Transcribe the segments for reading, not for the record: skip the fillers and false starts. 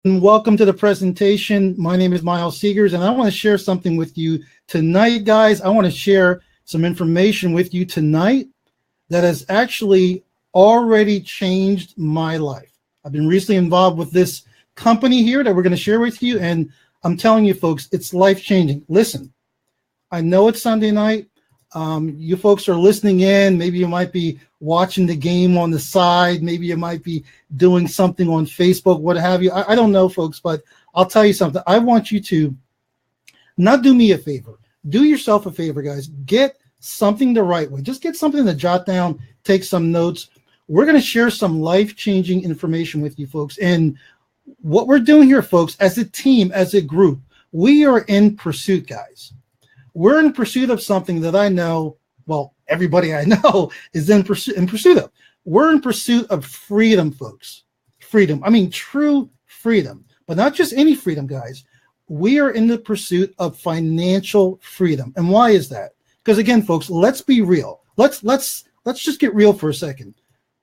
and welcome to the presentation. My name is Miles Seegers, and I want to share something with you tonight, guys. I want to share some information with you tonight that has actually already changed my life. I've been recently involved with this company here that we're going to share with you, and I'm telling you, folks, it's life-changing. Listen, I know it's Sunday night. You folks are listening in. Maybe you might be watching the game on the side. Maybe you might be doing something on Facebook, what have you. I don't know, folks, but I'll tell you something. I want you to not do me a favor. Do yourself a favor, guys. Get something the right way. Just get something to jot down, take some notes. We're going to share some life-changing information with you, folks. And what we're doing here, folks, as a team, as a group, we are in pursuit, guys. We're in pursuit of something that I know, well, everybody I know is in pursuit of. We're in pursuit of freedom, folks. Freedom. I mean, true freedom, but not just any freedom, guys. We are in the pursuit of financial freedom. And why is that? Because again, folks, let's be real. Let's just get real for a second.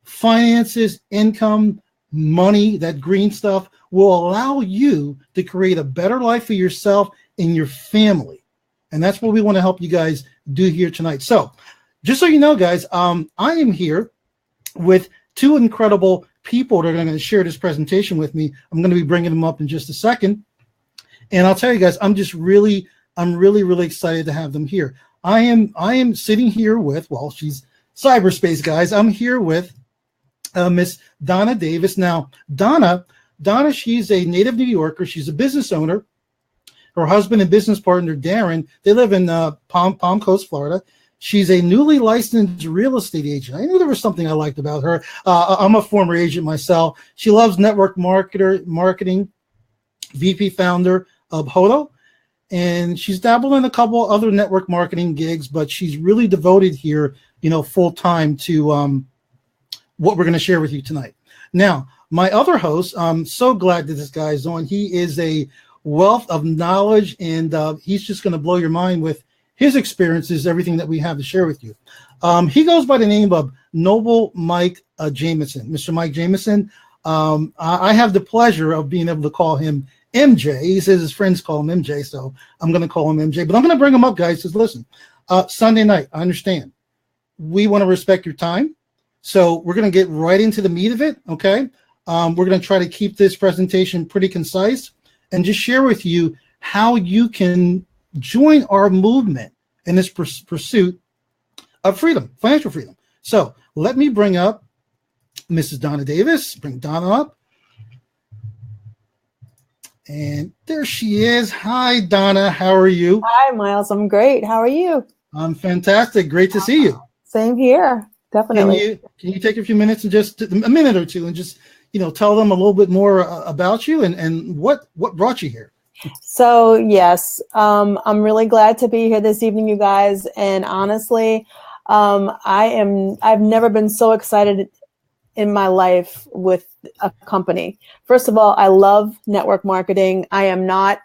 Finances, income, money, that green stuff will allow you to create a better life for yourself and your family. And that's what we want to help you guys do here tonight. So just so you know, guys, I am here with two incredible people that are going to share this presentation with me. I'm going to be bringing them up in just a second. And I'll tell you guys, I'm really excited to have them here. I am sitting here with, well, she's cyberspace, guys. I'm here with Miss Donna Davis. Now, Donna, she's a native New Yorker. She's a business owner. Her husband and business partner, Darren, they live in Palm Coast, Florida. She's a newly licensed real estate agent. I knew there was something I liked about her. I'm a former agent myself. She loves network marketing, VP founder of Hodo. And she's dabbled in a couple other network marketing gigs, but she's really devoted here, full time to what we're going to share with you tonight. Now, my other host, I'm so glad that this guy is on. He is a wealth of knowledge, and he's just going to blow your mind with his experiences, everything that we have to share with you. He goes by the name of Noble Mike Jameson. Mr. Mike Jameson, I have the pleasure of being able to call him MJ. He says his friends call him MJ, so I'm going to call him MJ. But I'm going to bring him up, guys, because listen, Sunday night, I understand. We want to respect your time, so we're going to get right into the meat of it, okay? We're going to try to keep this presentation pretty concise and just share with you how you can join our movement in this pursuit of freedom, financial freedom. So let me bring up Mrs. Donna Davis. Bring Donna up. And there she is. Hi, Donna. How are you? Hi, Miles. I'm great. How are you? I'm fantastic. Great to see you. Same here. Definitely. Can you take a few minutes and just a minute or two and just tell them a little bit more about you and what brought you here? So yes, I'm really glad to be here this evening, you guys. And honestly, I've never been so excited in my life with a company. First of all, I love network marketing. I am not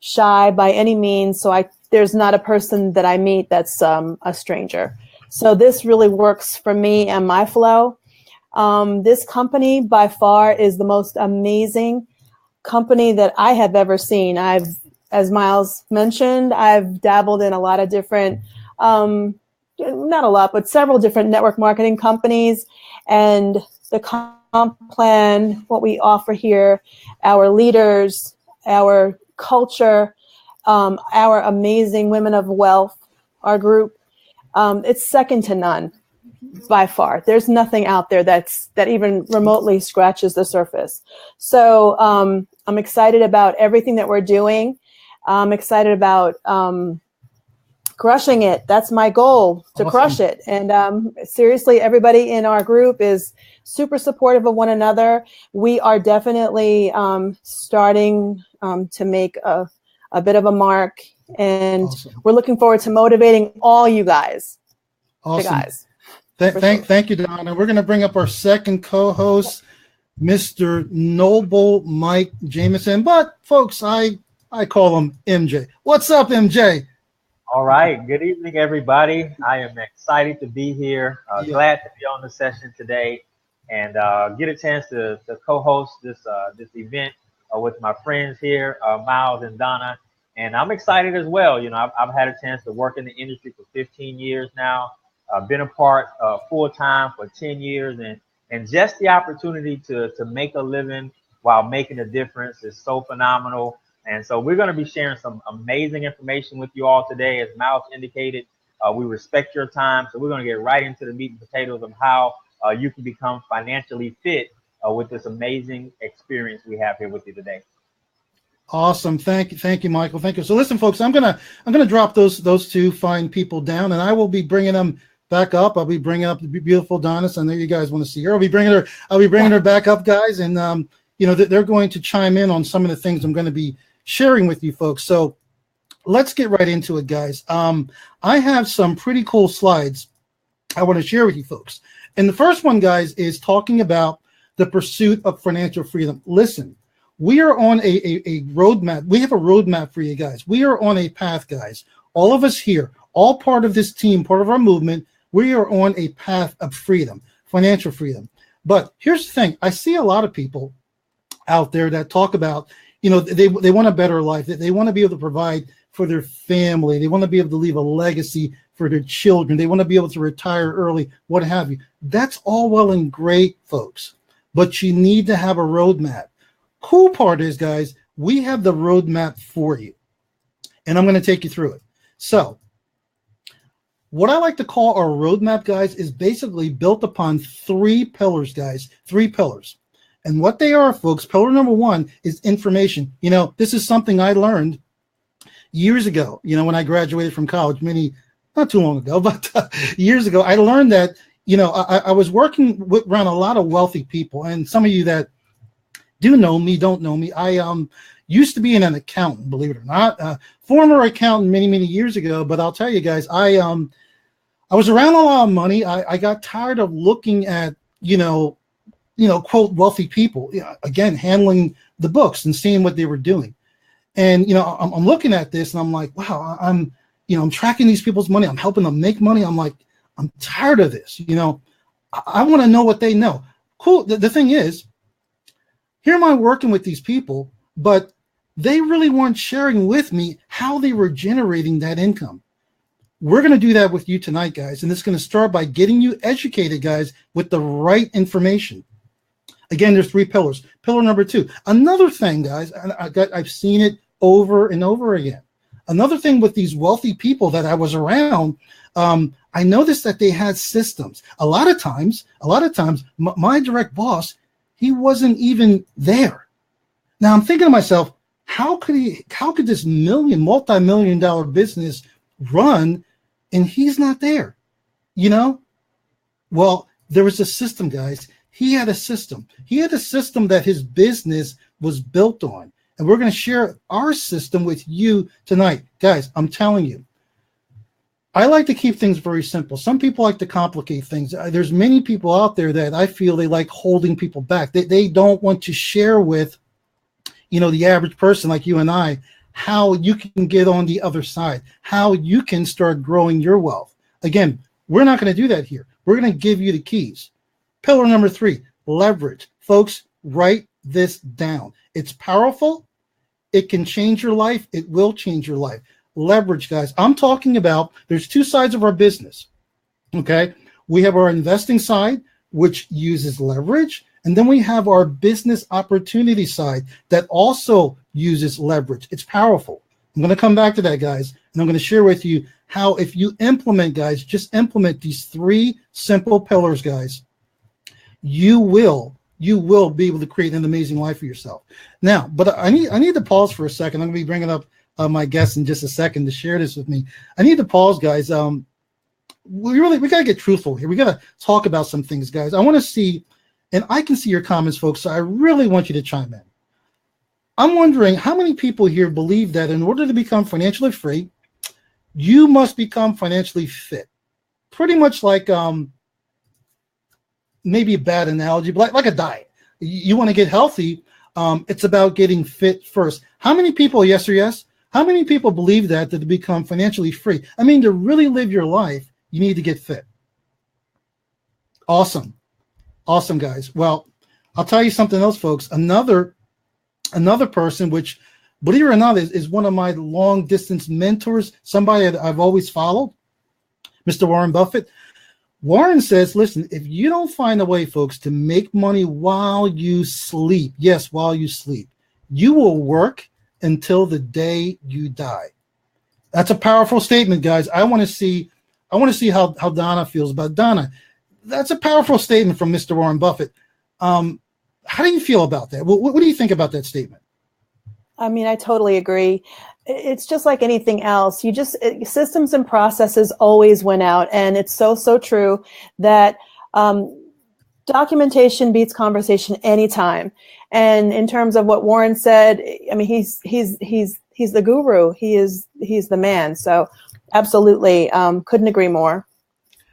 shy by any means. So there's not a person that I meet that's a stranger. So this really works for me and my flow. This company by far is the most amazing company that I have ever seen. As Miles mentioned, I've dabbled in a lot of different, not a lot, but several different network marketing companies. And the comp plan, what we offer here, our leaders, our culture, our amazing women of wealth, our group, it's second to none. By far, there's nothing out there that even remotely scratches the surface. So I'm excited about everything that we're doing. I'm excited about crushing it. That's my goal, to crush it. And seriously, everybody in our group is super supportive of one another. We are definitely starting to make a bit of a mark, and we're looking forward to motivating all you guys. Awesome. Guys. Thank you, Donna. We're going to bring up our second co-host, Mr. Noble Mike Jameson. But folks, I call him MJ. What's up, MJ? All right. Good evening, everybody. I am excited to be here. Glad to be on the session today. and get a chance to co-host this event with my friends here, Miles and Donna. And I'm excited as well. You know, I've had a chance to work in the industry for 15 years now. I've been a part full time for 10 years, and just the opportunity to make a living while making a difference is so phenomenal. And so we're going to be sharing some amazing information with you all today. As Miles indicated, we respect your time, so we're going to get right into the meat and potatoes of how you can become financially fit with this amazing experience we have here with you today. Awesome. Thank you, Michael. Thank you. So listen, folks, I'm gonna drop those two fine people down, and I will be bringing them back up. I'll be bringing up the beautiful Donna. I know you guys want to see her. I'll be bringing her back up, guys, and you know, they're going to chime in on some of the things I'm going to be sharing with you folks. So let's get right into it, guys. I have some pretty cool slides I want to share with you folks. And the first one, guys, is talking about the pursuit of financial freedom. Listen, we are on a roadmap. We have a roadmap for you guys. We are on a path, guys. All of us here, all part of this team, part of our movement, we are on a path of freedom, financial freedom. But here's the thing. I see a lot of people out there that talk about, you know, they want a better life. They want to be able to provide for their family. They want to be able to leave a legacy for their children. They want to be able to retire early, what have you. That's all well and great, folks. But you need to have a roadmap. Cool part is, guys, we have the roadmap for you. And I'm going to take you through it. So what I like to call our roadmap, guys, is basically built upon 3 pillars, guys. 3 pillars. And what they are, folks, pillar number 1 is information. You know, this is something I learned years ago, you know, when I graduated from college, not too long ago, but years ago. I learned that, you know, I was working around a lot of wealthy people. And some of you that do know me, don't know me, I used to be an accountant, believe it or not, former accountant many years ago. But I'll tell you guys, I was around a lot of money. I got tired of looking at, you know, quote, wealthy people, again, handling the books and seeing what they were doing. And, you know, I'm looking at this and I'm like, wow, I'm tracking these people's money. I'm helping them make money. I'm like, I'm tired of this. You know, I want to know what they know. Cool. The thing is, here am I working with these people, but they really weren't sharing with me how they were generating that income. We're going to do that with you tonight, guys. And it's going to start by getting you educated, guys, with the right information. Again, there's 3 pillars. Pillar number 2. Another thing, guys, and I've seen it over and over again. Another thing with these wealthy people that I was around, I noticed that they had systems. A lot of times, my direct boss, he wasn't even there. Now I'm thinking to myself, how could this multi-million-dollar business run and he's not there? You know? Well, there was a system, guys. He had a system. He had a system that his business was built on. And we're going to share our system with you tonight. Guys, I'm telling you, I like to keep things very simple. Some people like to complicate things. There's many people out there that I feel they like holding people back. They don't want to share with, you know, the average person like you and I, how you can get on the other side, how you can start growing your wealth. Again, we're not going to do that here. We're going to give you the keys. Pillar number 3, leverage. Folks, write this down. It's powerful. It can change your life. It will change your life. Leverage, guys. I'm talking about, there's 2 sides of our business. Okay. We have our investing side, which uses leverage. And then we have our business opportunity side that also uses leverage. It's powerful. I'm going to come back to that, guys. And I'm going to share with you how, if you implement, guys, just implement these 3 simple pillars, guys, you will be able to create an amazing life for yourself. Now, but I need to pause for a second. I'm going to be bringing up my guests in just a second to share this with me. I need to pause, guys. We got to get truthful here. We got to talk about some things, guys. I want to see, and I can see your comments, folks, so I really want you to chime in. I'm wondering how many people here believe that in order to become financially free, you must become financially fit. Pretty much like, maybe a bad analogy, but like a diet. You want to get healthy, it's about getting fit first. How many people, yes or yes? How many people believe that to become financially free? I mean, to really live your life, you need to get fit. Awesome. Awesome, guys. Well, I'll tell you something else, folks. Another person, which, believe it or not, is one of my long distance mentors, somebody that I've always followed, Mr. Warren Buffett. Warren says, listen, if you don't find a way, folks, to make money while you sleep, yes, while you sleep, you will work until the day you die. That's a powerful statement, guys. I want to see how Donna feels about Donna. That's a powerful statement from Mr. Warren Buffett. How do you feel about that? What do you think about that statement? I mean, I totally agree. It's just like anything else. Systems and processes always win out. And it's so true that documentation beats conversation anytime. And in terms of what Warren said, I mean, he's the guru. He's the man. So absolutely, couldn't agree more.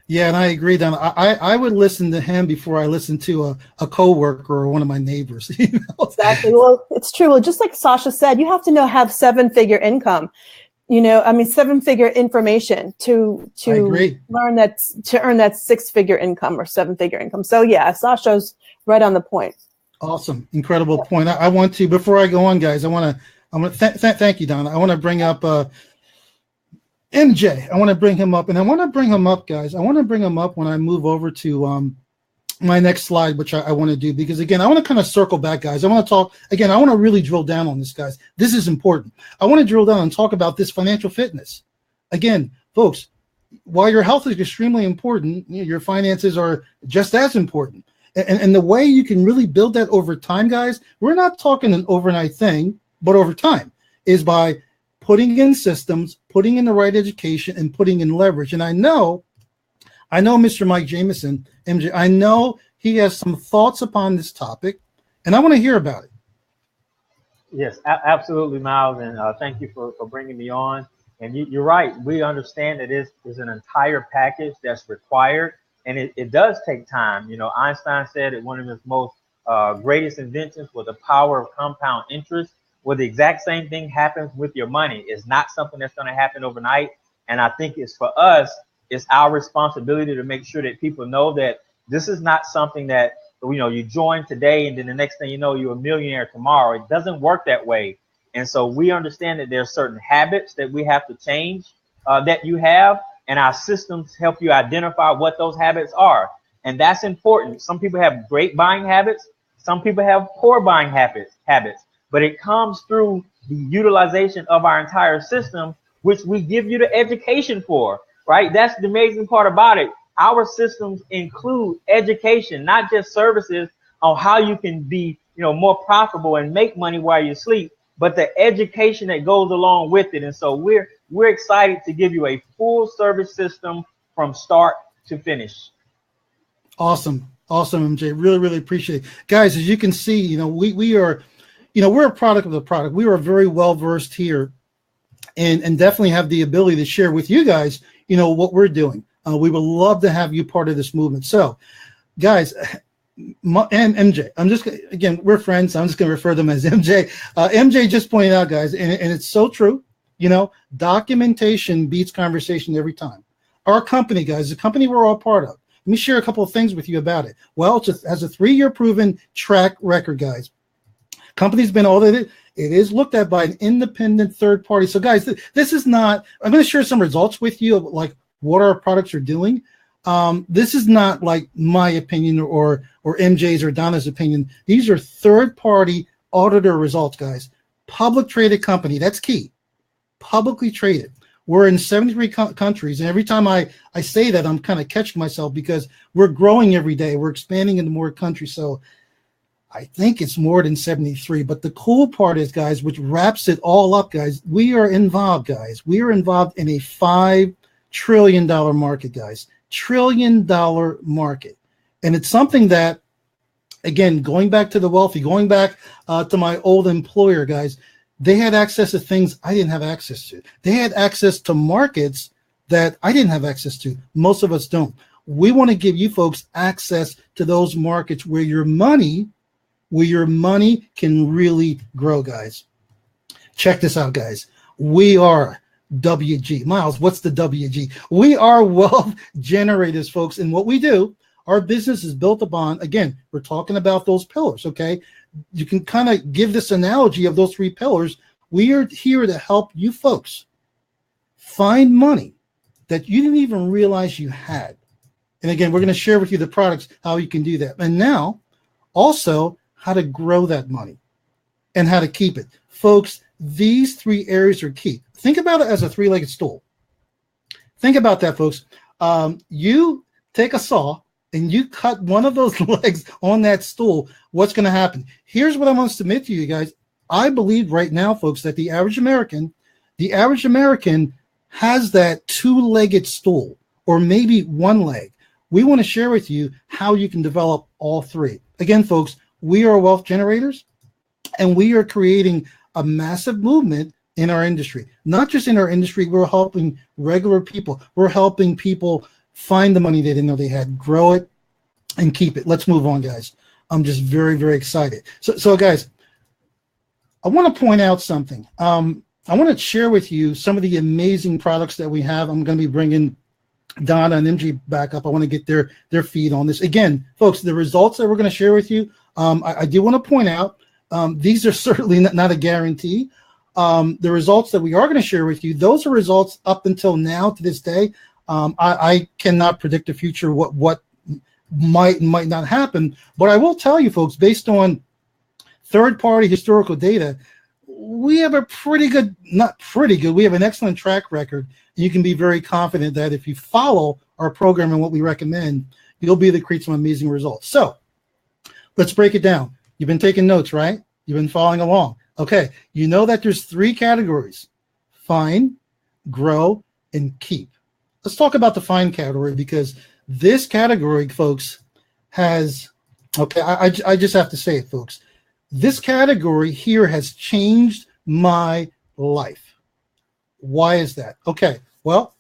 Yeah, and I agree, Don. I would listen to him before I listen to a coworker or one of my neighbors. You know? Exactly. Well, it's true. Well, just like Sasha said, you have to have 7-figure income. You know, I mean, 7-figure information to learn that, to earn that 6-figure income or 7-figure income. So yeah, Sasha's right on the point. Awesome, incredible point. I want to, before I go on, guys, I want to thank you, Don. I want to bring up MJ. I want to bring him up, and I want to bring him up, guys. I want to bring him up when I move over to my next slide, which I want to do, because again, I want to kind of circle back, guys. I want to talk again. I want to really drill down on this, guys. This is important. I want to drill down and talk about this financial fitness. Again, folks, while your health is extremely important, your finances are just as important. And the way you can really build that over time, guys, we're not talking an overnight thing, but over time, is by putting in systems, putting in the right education, and putting in leverage. And I know Mr. Mike Jameson, MJ, I know he has some thoughts upon this topic, and I want to hear about it. Yes, absolutely, Miles, and thank you for bringing me on. And you're right. We understand that it is an entire package that's required, and it does take time. You know, Einstein said that one of his most greatest inventions was the power of compound interest. Well, the exact same thing happens with your money. It's not something that's going to happen overnight. And I think it's for us, it's our responsibility to make sure that people know that this is not something that, you know, you join today and then the next thing you know, you're a millionaire tomorrow. It doesn't work that way. And so we understand that there are certain habits that we have to change that you have, and our systems help you identify what those habits are. And that's important. Some people have great buying habits. Some people have poor buying habits. But it comes through the utilization of our entire system, which we give you the education for, right? That's the amazing part about it. Our systems include education, not just services on how you can be, you know, more profitable and make money while you sleep, but the education that goes along with it. And so we're excited to give you a full service system from start to finish. Awesome, MJ. Really appreciate it, guys. As you can see, you know, we are. You know, we're a product of the product. We are very well versed here, and definitely have the ability to share with you guys, you know, what we're doing. We would love to have you part of this movement. So, guys, and MJ, again, we're friends. So I'm just going to refer to them as MJ. MJ just pointed out, guys, and it's so true. You know, documentation beats conversation every time. Our company, guys, the company we're all part of. Let me share a couple of things with you about it. Well, it has a 3-year proven track record, guys. Company's been audited. It is looked at by an independent third party. So, guys, this is not. I'm going to share some results with you of like what our products are doing. This is not like my opinion or MJ's or Donna's opinion. These are third party auditor results, guys. Public traded company. That's key. Publicly traded. We're in 73 countries, and every time I say that, I'm kind of catching myself because we're growing every day. We're expanding into more countries. So I think it's more than 73, but the cool part is, guys, which wraps it all up, guys, we are involved, guys. We are involved in a $5 trillion market, guys. $1 trillion market. And it's something that, again, going back to the wealthy, going back to my old employer, guys, they had access to things I didn't have access to. They had access to markets that I didn't have access to. Most of us don't. We want to give you folks access to those markets where your money can really grow, guys. Check this out, guys. We are WG. Miles, what's the WG? We are wealth generators, folks. And what we do, Our business is built upon, again, we're talking about those pillars, okay? You can kind of give this analogy of those 3 pillars. We are here to help you folks find money that you didn't even realize you had. And again, we're going to share with you the products, how you can do that. And now, also, how to grow that money and how to keep it. Folks, these 3 areas are key. Think about it as a 3-legged stool. Think about that, folks. You take a saw and you cut one of those legs on that stool, what's going to happen? Here's what I want to submit to you guys. I believe right now, folks, that the average American has that 2-legged stool or maybe 1 leg. We want to share with you how you can develop all 3. Again, folks, we are wealth generators, and we are creating a massive movement in our industry. Not just in our industry, we're helping regular people. We're helping people find the money they didn't know they had, grow it, and keep it. Let's move on, guys. I'm just very, very excited. So guys, I want to point out something. I want to share with you some of the amazing products that we have. I'm going to be bringing Donna and MG back up. I want to get their feed on this. Again, folks, the results that we're going to share with you, I do want to point out, these are certainly not a guarantee. The results that we are going to share with you, those are results up until now to this day. I cannot predict the future, what might and might not happen. But I will tell you, folks, based on third-party historical data, we have a pretty good, not pretty good, we have an excellent track record. And you can be very confident that if you follow our program and what we recommend, you'll be able to create some amazing results. So let's break it down. You've been taking notes, right? You've been following along. Okay, you know that there's 3 categories: find, grow, and keep. Let's talk about the find category, because this category, folks, has, okay, I just have to say it, folks. This category here has changed my life. Why is that? Okay, well,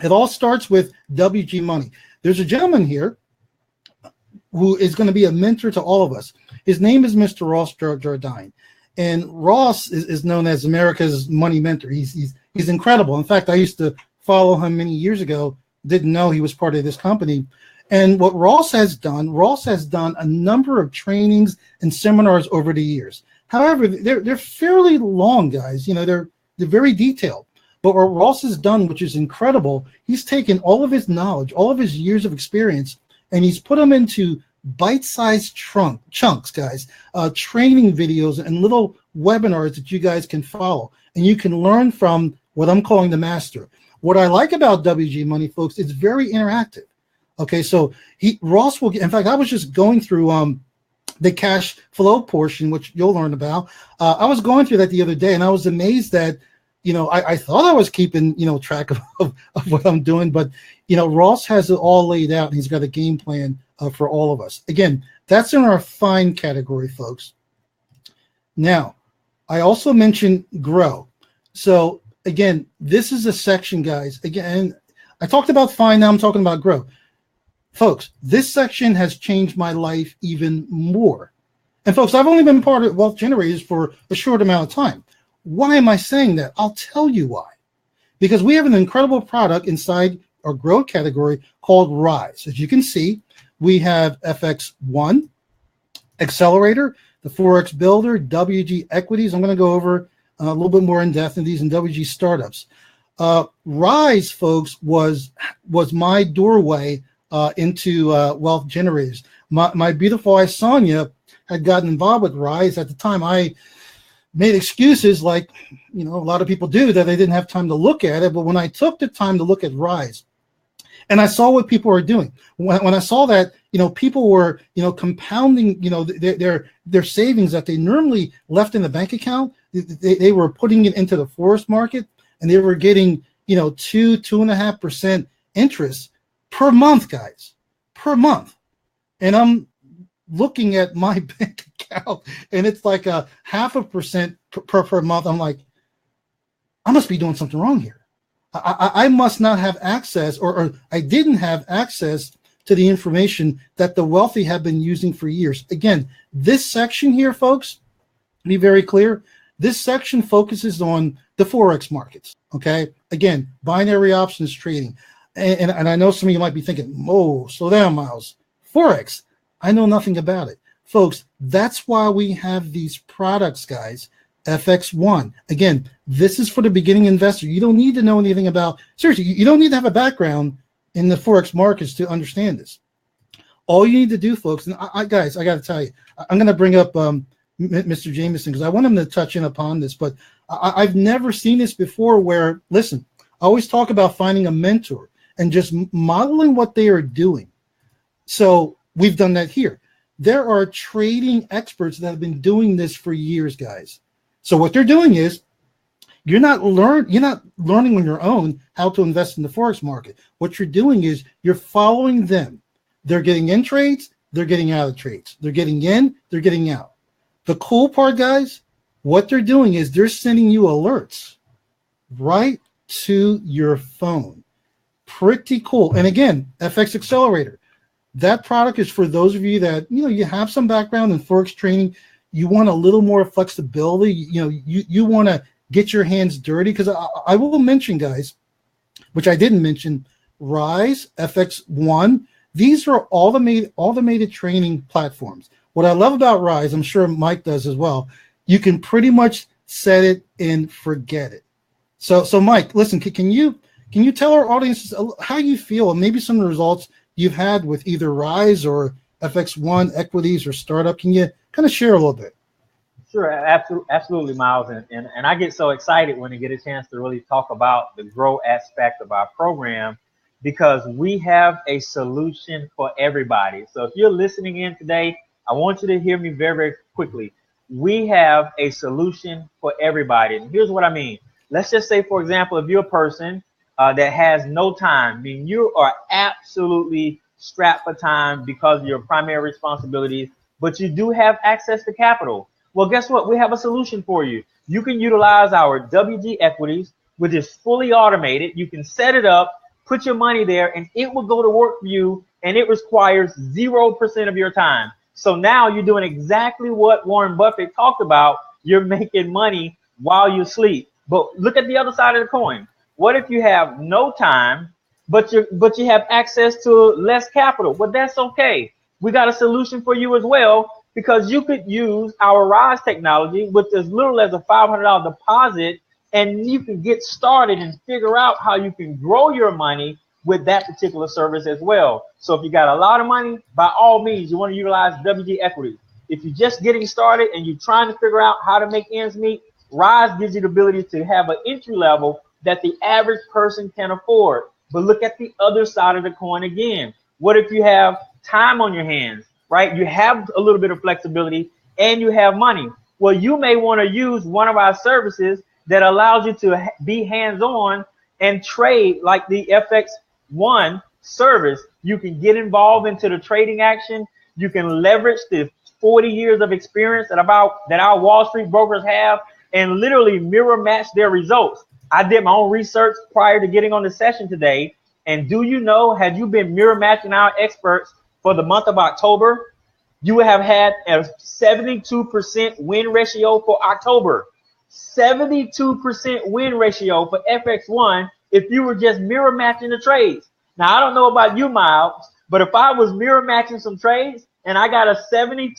it all starts with WG Money. There's a gentleman here who is going to be a mentor to all of us. His name is Mr. Ross Jardine. And Ross is known as America's money mentor. He's incredible. In fact, I used to follow him many years ago, didn't know he was part of this company. And what Ross has done a number of trainings and seminars over the years. However, they're fairly long, guys. You know, they're very detailed. But what Ross has done, which is incredible, he's taken all of his knowledge, all of his years of experience, and he's put them into bite-sized chunks, guys, training videos and little webinars that you guys can follow. And you can learn from what I'm calling the master. What I like about WG Money, folks, it's very interactive. Okay, so Ross will get, in fact, I was just going through the cash flow portion, which you'll learn about. I was going through that the other day, and I was amazed that, you know, I thought I was keeping, you know, track of what I'm doing, but, you know, Ross has it all laid out, and he's got a game plan for all of us. Again, that's in our find category, folks. Now, I also mentioned grow. So, again, this is a section, guys. Again, I talked about find, now I'm talking about grow. Folks, this section has changed my life even more. And folks, I've only been part of Wealth Generators for a short amount of time. Why am I saying that? I'll tell you why. Because we have an incredible product inside our growth category called Rise. As you can see, we have FX1, Accelerator, the Forex Builder, WG Equities. I'm going to go over a little bit more in depth in these, and WG Startups. Rise, folks, was my doorway into Wealth Generators. My beautiful wife, Sonia, had gotten involved with Rise. At the time, I made excuses like, you know, a lot of people do, that they didn't have time to look at it. But when I took the time to look at Rise, and I saw what people were doing, when I saw that, you know, people were, you know, compounding, you know, their savings that they normally left in the bank account, they were putting it into the Forex market, and they were getting, you know, 2.5% interest per month, guys, per month. And I'm looking at my bank account, and it's like a 0.5% per month. I'm like, I must be doing something wrong here. I must not have access, or I didn't have access to the information that the wealthy have been using for years. Again, this section here, folks, be very clear. This section focuses on the Forex markets. Okay. Again, binary options trading. And I know some of you might be thinking, "Oh, slow down, Miles. Forex, I know nothing about it. Folks, that's why we have these products, guys. FX1. Again, this is for the beginning investor. You don't need to know anything about, seriously, you don't need to have a background in the Forex markets to understand this. All you need to do, folks, and guys, I got to tell you, I'm going to bring up Mr. Jameson because I want him to touch in upon this, but I've never seen this before where, listen, I always talk about finding a mentor and just modeling what they are doing. So we've done that here. There are trading experts that have been doing this for years, guys. So what they're doing is you're not learning on your own how to invest in the Forex market. What you're doing is you're following them. They're getting in trades, they're getting out of trades. They're getting in, they're getting out. The cool part, guys, what they're doing is they're sending you alerts right to your phone. Pretty cool. And again, FX Accelerator. That product is for those of you that, you have some background in Forex trading. You want a little more flexibility. You want to get your hands dirty. Because I will mention, guys, which I didn't mention, Rise, FX1. These are automated training platforms. What I love about Rise, I'm sure Mike does as well, you can pretty much set it and forget it. So Mike, listen, can you tell our audience how you feel and maybe some of the results you've had with either Rise or FX1 equities or startup? Can you kind of share a little bit? Sure, absolutely, Miles. And I get so excited when I get a chance to really talk about the grow aspect of our program, because we have a solution for everybody. So if you're listening in today, I want you to hear me very, very quickly. We have a solution for everybody. And here's what I mean. Let's just say, for example, if you're a person that has no time, I mean, you are absolutely strapped for time because of your primary responsibilities, but you do have access to capital. Well, guess what? We have a solution for you. You can utilize our WG equities, which is fully automated. You can set it up, put your money there, and it will go to work for you, and it requires 0% of your time. So now you're doing exactly what Warren Buffett talked about. You're making money while you sleep. But look at the other side of the coin. What if you have no time, but you have access to less capital? Well, that's okay. We got a solution for you as well, because you could use our Rise technology with as little as a $500 deposit, and you can get started and figure out how you can grow your money with that particular service as well. So if you got a lot of money, by all means, you want to utilize WG equities. If you're just getting started and you're trying to figure out how to make ends meet, Rise gives you the ability to have an entry level that the average person can afford. But look at the other side of the coin again. What if you have time on your hands, right? You have a little bit of flexibility and you have money. Well, you may want to use one of our services that allows you to be hands-on and trade like the FX1 service. You can get involved into the trading action. You can leverage the 40 years of experience that our Wall Street brokers have and literally mirror match their results. I did my own research prior to getting on the session today. And do you know, had you been mirror matching our experts for the month of October, you would have had a 72% win ratio for October. 72% win ratio for FX1 if you were just mirror matching the trades. Now, I don't know about you, Miles, but if I was mirror matching some trades and I got a 72%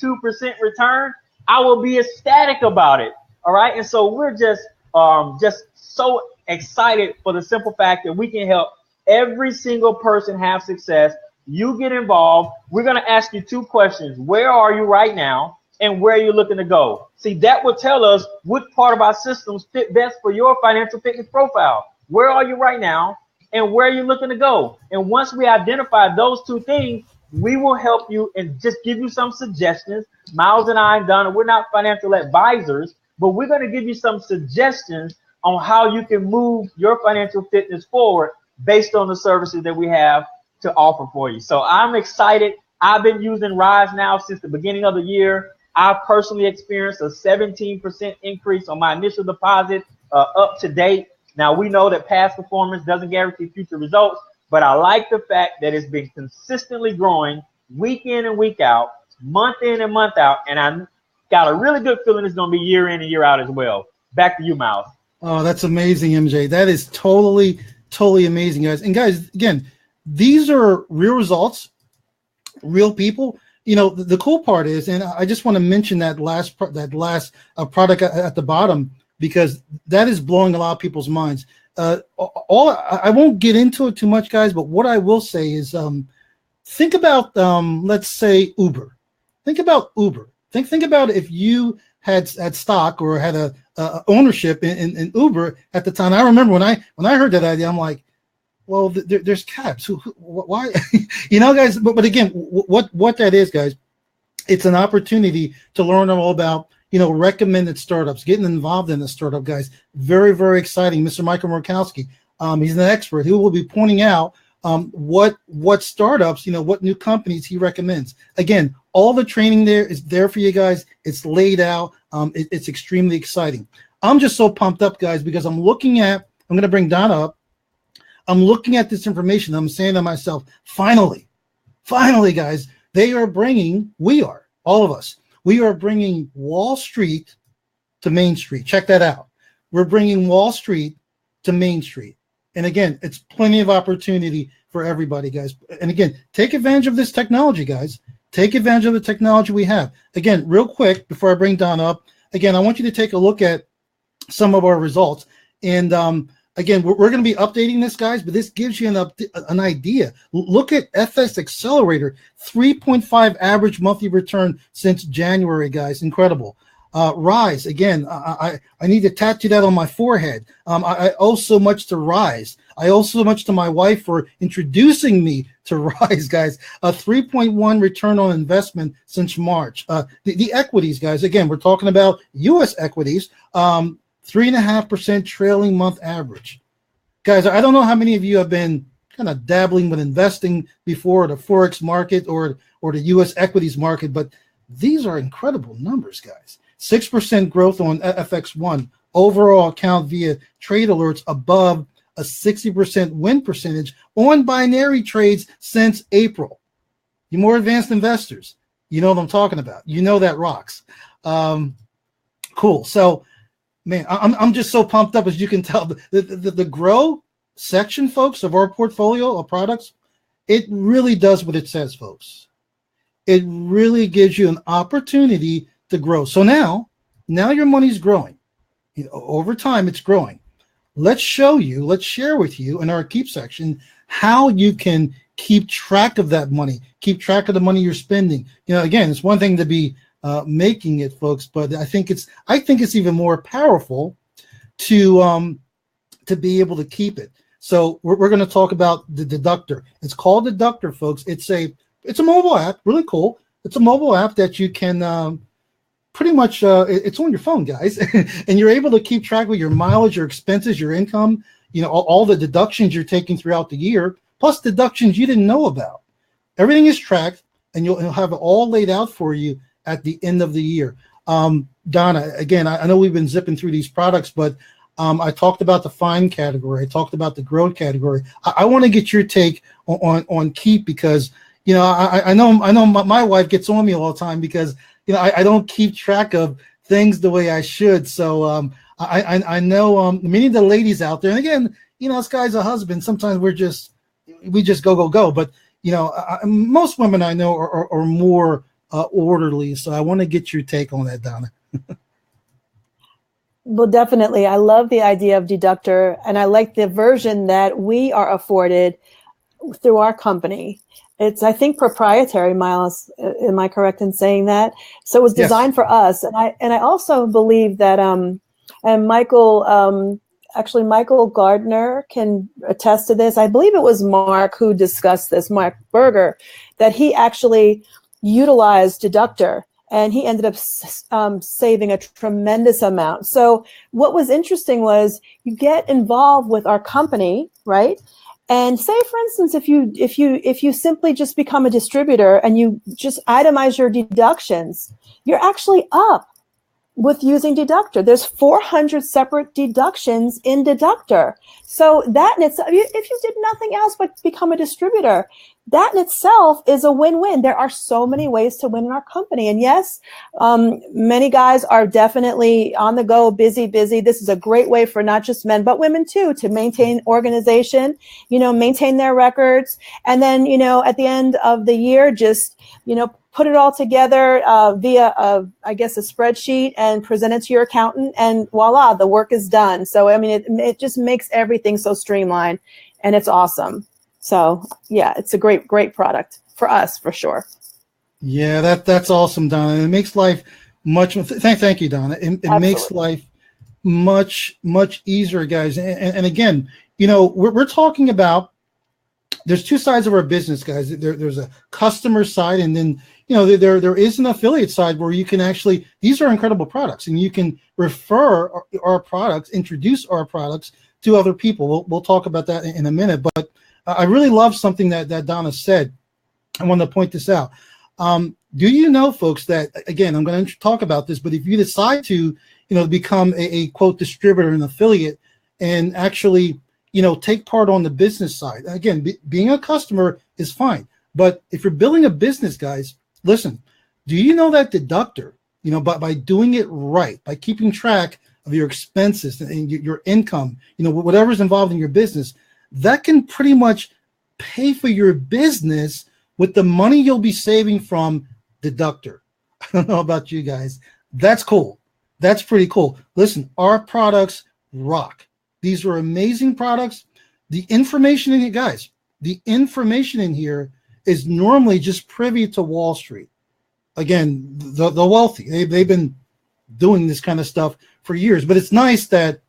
return, I will be ecstatic about it. All right. And so we're just so excited for the simple fact that we can help every single person have success. You get involved. We're going to ask you two questions. Where are you right now? And where are you looking to go? See, that will tell us what part of our systems fit best for your financial fitness profile. Where are you right now? And where are you looking to go? And once we identify those two things, we will help you and just give you some suggestions. Miles and I, Donna, we're not financial advisors, but we're going to give you some suggestions on how you can move your financial fitness forward based on the services that we have to offer for you. So I'm excited. I've been using Rise now since the beginning of the year. I've personally experienced a 17% increase on my initial deposit up to date. Now, we know that past performance doesn't guarantee future results, but I like the fact that it's been consistently growing week in and week out, month in and month out, and I got a really good feeling it's going to be year in and year out as well. Back to you, Miles. Oh, that's amazing, MJ. That is totally amazing, guys. And guys, again, these are real results. real people. The cool part is, and I just want to mention that last product at the bottom, because that is blowing a lot of people's minds. I won't get into it too much, guys, but what I will say is, think about, let's say Uber. Think about Uber. Think about if you had stock or had a ownership in Uber at the time. I remember when I heard that idea, I'm like, well, there's cabs. Why? Guys. But again, what that is, guys, it's an opportunity to learn all about recommended startups, getting involved in the startup, guys. Very, very exciting. Mr. Michael Murkowski, he's an expert who will be pointing out what startups, what new companies he recommends. Again, all the training there is there for you guys. It's laid out. It's extremely exciting. I'm just so pumped up, guys, because I'm going to bring Donna up. I'm looking at this information. I'm saying to myself, finally, guys, all of us, we are bringing Wall Street to Main Street. Check that out. We're bringing Wall Street to Main Street. And again, it's plenty of opportunity for everybody, guys. And again, take advantage of this technology, guys. Take advantage of the technology we have. Again, real quick, before I bring Donna up, again, I want you to take a look at some of our results. And again, we're going to be updating this, guys, but this gives you an idea. Look at FS Accelerator, 3.5 average monthly return since January, guys. Incredible. Rise, again, I need to tattoo that on my forehead. I owe so much to Rise. I owe so much to my wife for introducing me to Rise, guys. A 3.1 return on investment since March. The equities, guys, again, we're talking about U.S. equities, 3.5% trailing month average. Guys, I don't know how many of you have been kind of dabbling with investing before, the Forex market or the U.S. equities market, but these are incredible numbers, guys. 6% growth on FX1. Overall account via trade alerts above a 60% win percentage on binary trades since April. You more advanced investors, you know what I'm talking about. You know that rocks. Cool. So, man, I'm just so pumped up, as you can tell. The grow section, folks, of our portfolio of products, it really does what it says, folks. It really gives you an opportunity to grow. So now your money's growing. Over time, it's growing. Let's share with you in our keep section how you can keep track of that money, keep track of the money you're spending. Again, it's one thing to be making it, folks, but I think it's even more powerful to be able to keep it. So we're going to talk about the Deductor. It's called Deductor, folks. It's a mobile app, really cool. It's a mobile app that you can pretty much, it's on your phone, guys, and you're able to keep track of your mileage, your expenses, your income, all the deductions you're taking throughout the year, plus deductions you didn't know about. Everything is tracked, and you'll have it all laid out for you at the end of the year. Donna, again, I know we've been zipping through these products, but I talked about the find category. I talked about the growth category. I want to get your take on keep, because I know my wife gets on me all the time because I don't keep track of things the way I should. So I know many of the ladies out there, and again, this guy's a husband. Sometimes we just go. But most women I know are more orderly. So I want to get your take on that, Donna. Well, definitely. I love the idea of Deductor, and I like the version that we are afforded through our company. It's, I think, proprietary, Miles. Am I correct in saying that? So it was designed for us. And I also believe that, and Michael, actually Michael Gardner can attest to this. I believe it was Mark who discussed this, Mark Berger, that he actually utilized Deductor, and he ended up saving a tremendous amount. So what was interesting was you get involved with our company, right? And say, for instance, if you simply just become a distributor and you just itemize your deductions, you're actually up with using Deductor. There's 400 separate deductions in Deductor. So that in itself, if you did nothing else but become a distributor, that in itself is a win-win. There are so many ways to win in our company. And yes, many guys are definitely on the go, busy. This is a great way for not just men, but women too, to maintain organization, maintain their records. And then, at the end of the year, just, put it all together via, a spreadsheet and present it to your accountant, and voila, the work is done. So, it just makes everything so streamlined, and it's awesome. So, yeah, it's a great product for us, for sure. Yeah, that's awesome, Donna. It makes life much. Thank you, Donna. It makes life much easier, guys. And again, we're talking about. There's two sides of our business, guys. There's a customer side, and then there is an affiliate side where you can actually. These are incredible products, and you can refer our products, introduce our products to other people. We'll talk about that in a minute. But I really love something that Donna said. I want to point this out. Do you know, folks, that again, I'm going to talk about this, but if you decide to, become a quote distributor and affiliate, and actually take part on the business side. Again, being a customer is fine. But if you're building a business, guys, listen, do you know that Deductor, by doing it right, by keeping track of your expenses and your income, whatever's involved in your business, that can pretty much pay for your business with the money you'll be saving from Deductor. I don't know about you guys. That's cool. That's pretty cool. Listen, our products rock. These are amazing products. The information in it, guys, the information in here is normally just privy to Wall Street. Again, the wealthy, they've been doing this kind of stuff for years. But it's nice that,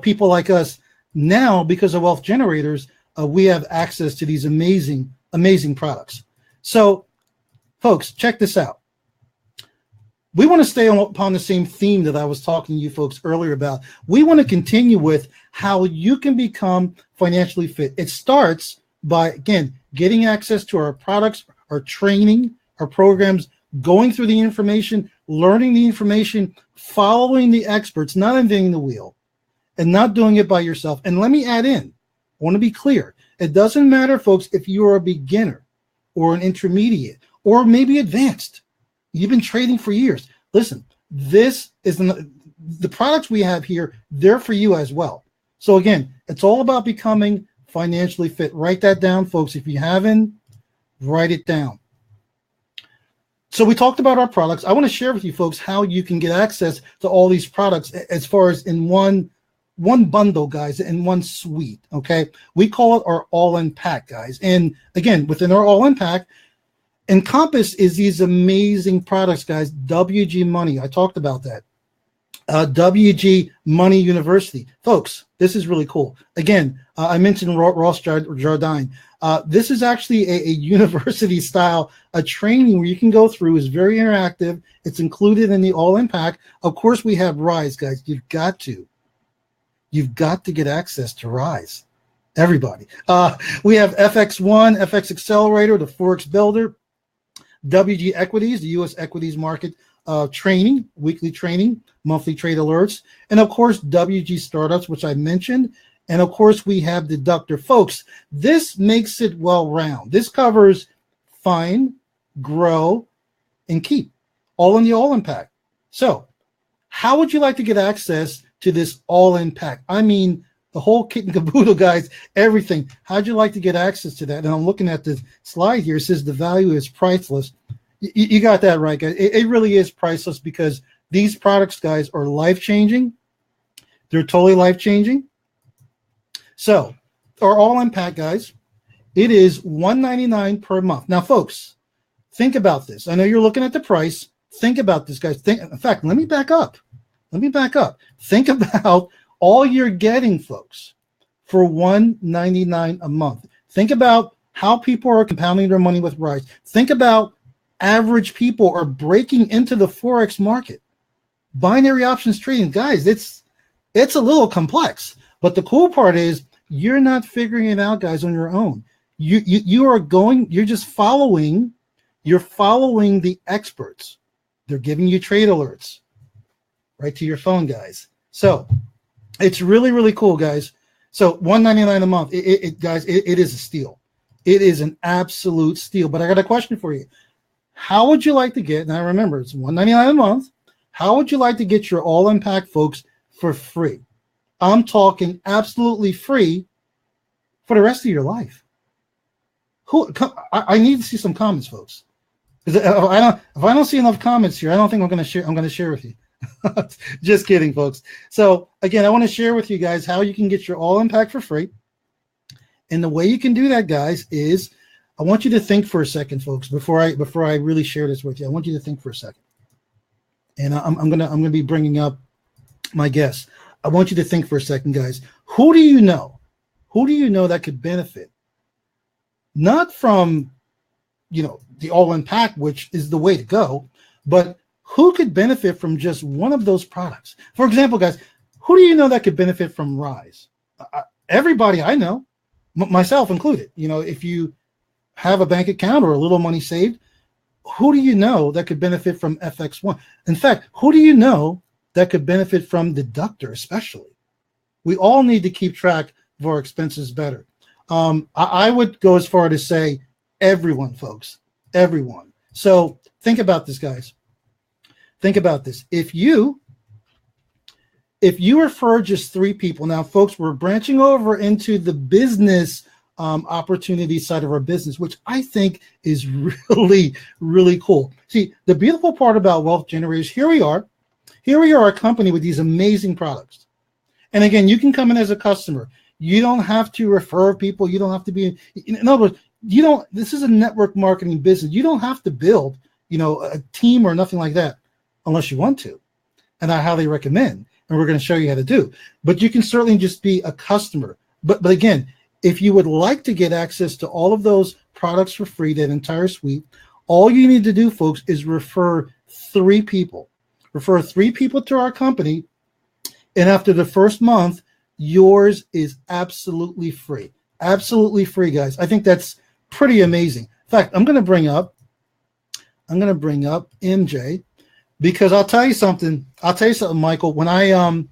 people like us now, because of Wealth Generators, we have access to these amazing products. So, folks, check this out. We want to stay upon the same theme that I was talking to you folks earlier about. We want to continue with how you can become financially fit. It starts by, again, getting access to our products, our training, our programs, going through the information, learning the information, following the experts, not inventing the wheel, and not doing it by yourself. And let me add in, I want to be clear. It doesn't matter, folks, if you are a beginner or an intermediate or maybe advanced. You've been trading for years. Listen, this is the products we have here. They're for you as well. So again, it's all about becoming financially fit. Write that down, folks. If you haven't, write it down. So we talked about our products. I want to share with you folks how you can get access to all these products as far as in one bundle, guys, in one suite. Okay, we call it our all-in pack, guys. And again, within our all-in pack, Encompass is these amazing products, guys. WG Money, I talked about that. WG Money University. Folks, this is really cool. Again, I mentioned Ross Jardine. This is actually a university style, a training where you can go through. It's very interactive. It's included in the all-in pack. Of course, we have Rise, guys. You've got to get access to Rise. Everybody. We have FX1, FX Accelerator, the Forex Builder, WG Equities, the U.S. equities market training, weekly training, monthly trade alerts, and of course, WG Startups, which I mentioned. And of course, we have Deductor. Folks, this makes it well-rounded. This covers find, grow, and keep, all in the all-in pack. So how would you like to get access to this all-in pack? I mean, the whole kit and caboodle, guys, everything. How'd you like to get access to that? And I'm looking at the slide here. It says the value is priceless. You got that right, guys. It really is priceless because these products, guys, are life-changing. They're totally life-changing. So our all-in pack, guys, it is $199 per month. Now, folks, think about this. I know you're looking at the price. Think about this, guys. In fact, let me back up. Think about all you're getting, folks, for $199 a month. Think about how people are compounding their money with Rise. Think about average people are breaking into the Forex market. Binary options trading, guys, it's a little complex. But the cool part is you're not figuring it out, guys, on your own. You're just following the experts. They're giving you trade alerts. right to your phone, guys. So it's really, really cool, guys. So $199 a month, guys, it is a steal. It is an absolute steal. But I got a question for you. How would you like to get, now remember, it's $199 a month. How would you like to get your all-in-pack, folks, for free? I'm talking absolutely free for the rest of your life. I need to see some comments, folks. If I don't see enough comments here, I don't think I'm going to share with you. Just kidding, folks. So again, I want to share with you guys how you can get your all-in-pack for free. And the way you can do that, guys, is I want you to think for a second, folks, before I really share this with you. I want you to think for a second. And I'm gonna be bringing up my guests. I want you to think for a second, guys. Who do you know? Who do you know that could benefit? Not from, the all-in-pack, which is the way to go, but who could benefit from just one of those products? For example, guys, who do you know that could benefit from Rise? Everybody I know, myself included. If you have a bank account or a little money saved, who do you know that could benefit from FX1? In fact, who do you know that could benefit from Deductor especially? We all need to keep track of our expenses better. I would go as far to say everyone, folks, everyone. So think about this, guys. Think about this. If you refer just 3 people, now, folks, we're branching over into the business opportunity side of our business, which I think is really, really cool. See, the beautiful part about Wealth Generators, here we are a company with these amazing products. And again, you can come in as a customer. You don't have to refer people. You don't have to be, in other words, this is a network marketing business. You don't have to build, a team or nothing like that unless you want to. And I highly recommend, and we're going to show you how to do. But you can certainly just be a customer. But again, if you would like to get access to all of those products for free, that entire suite, all you need to do, folks, is refer 3 people. Refer 3 people to our company, and after the first month, yours is absolutely free. Absolutely free, guys. I think that's pretty amazing. In fact, I'm going to bring up MJ, because I'll tell you something, Michael. When I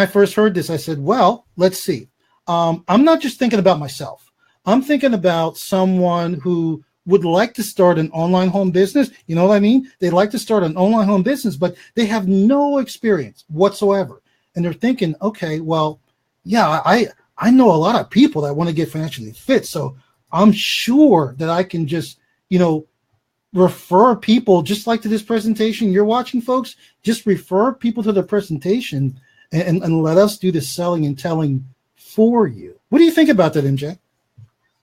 first heard this, I said, well, let's see. I'm not just thinking about myself. I'm thinking about someone who would like to start an online home business. You know what I mean? They'd like to start an online home business, but they have no experience whatsoever. And they're thinking, okay, well, yeah, I know a lot of people that want to get financially fit. So I'm sure that I can just, refer people just like to this presentation you're watching, folks. Just refer people to the presentation and let us do the selling and telling for you. What do you think about that, MJ?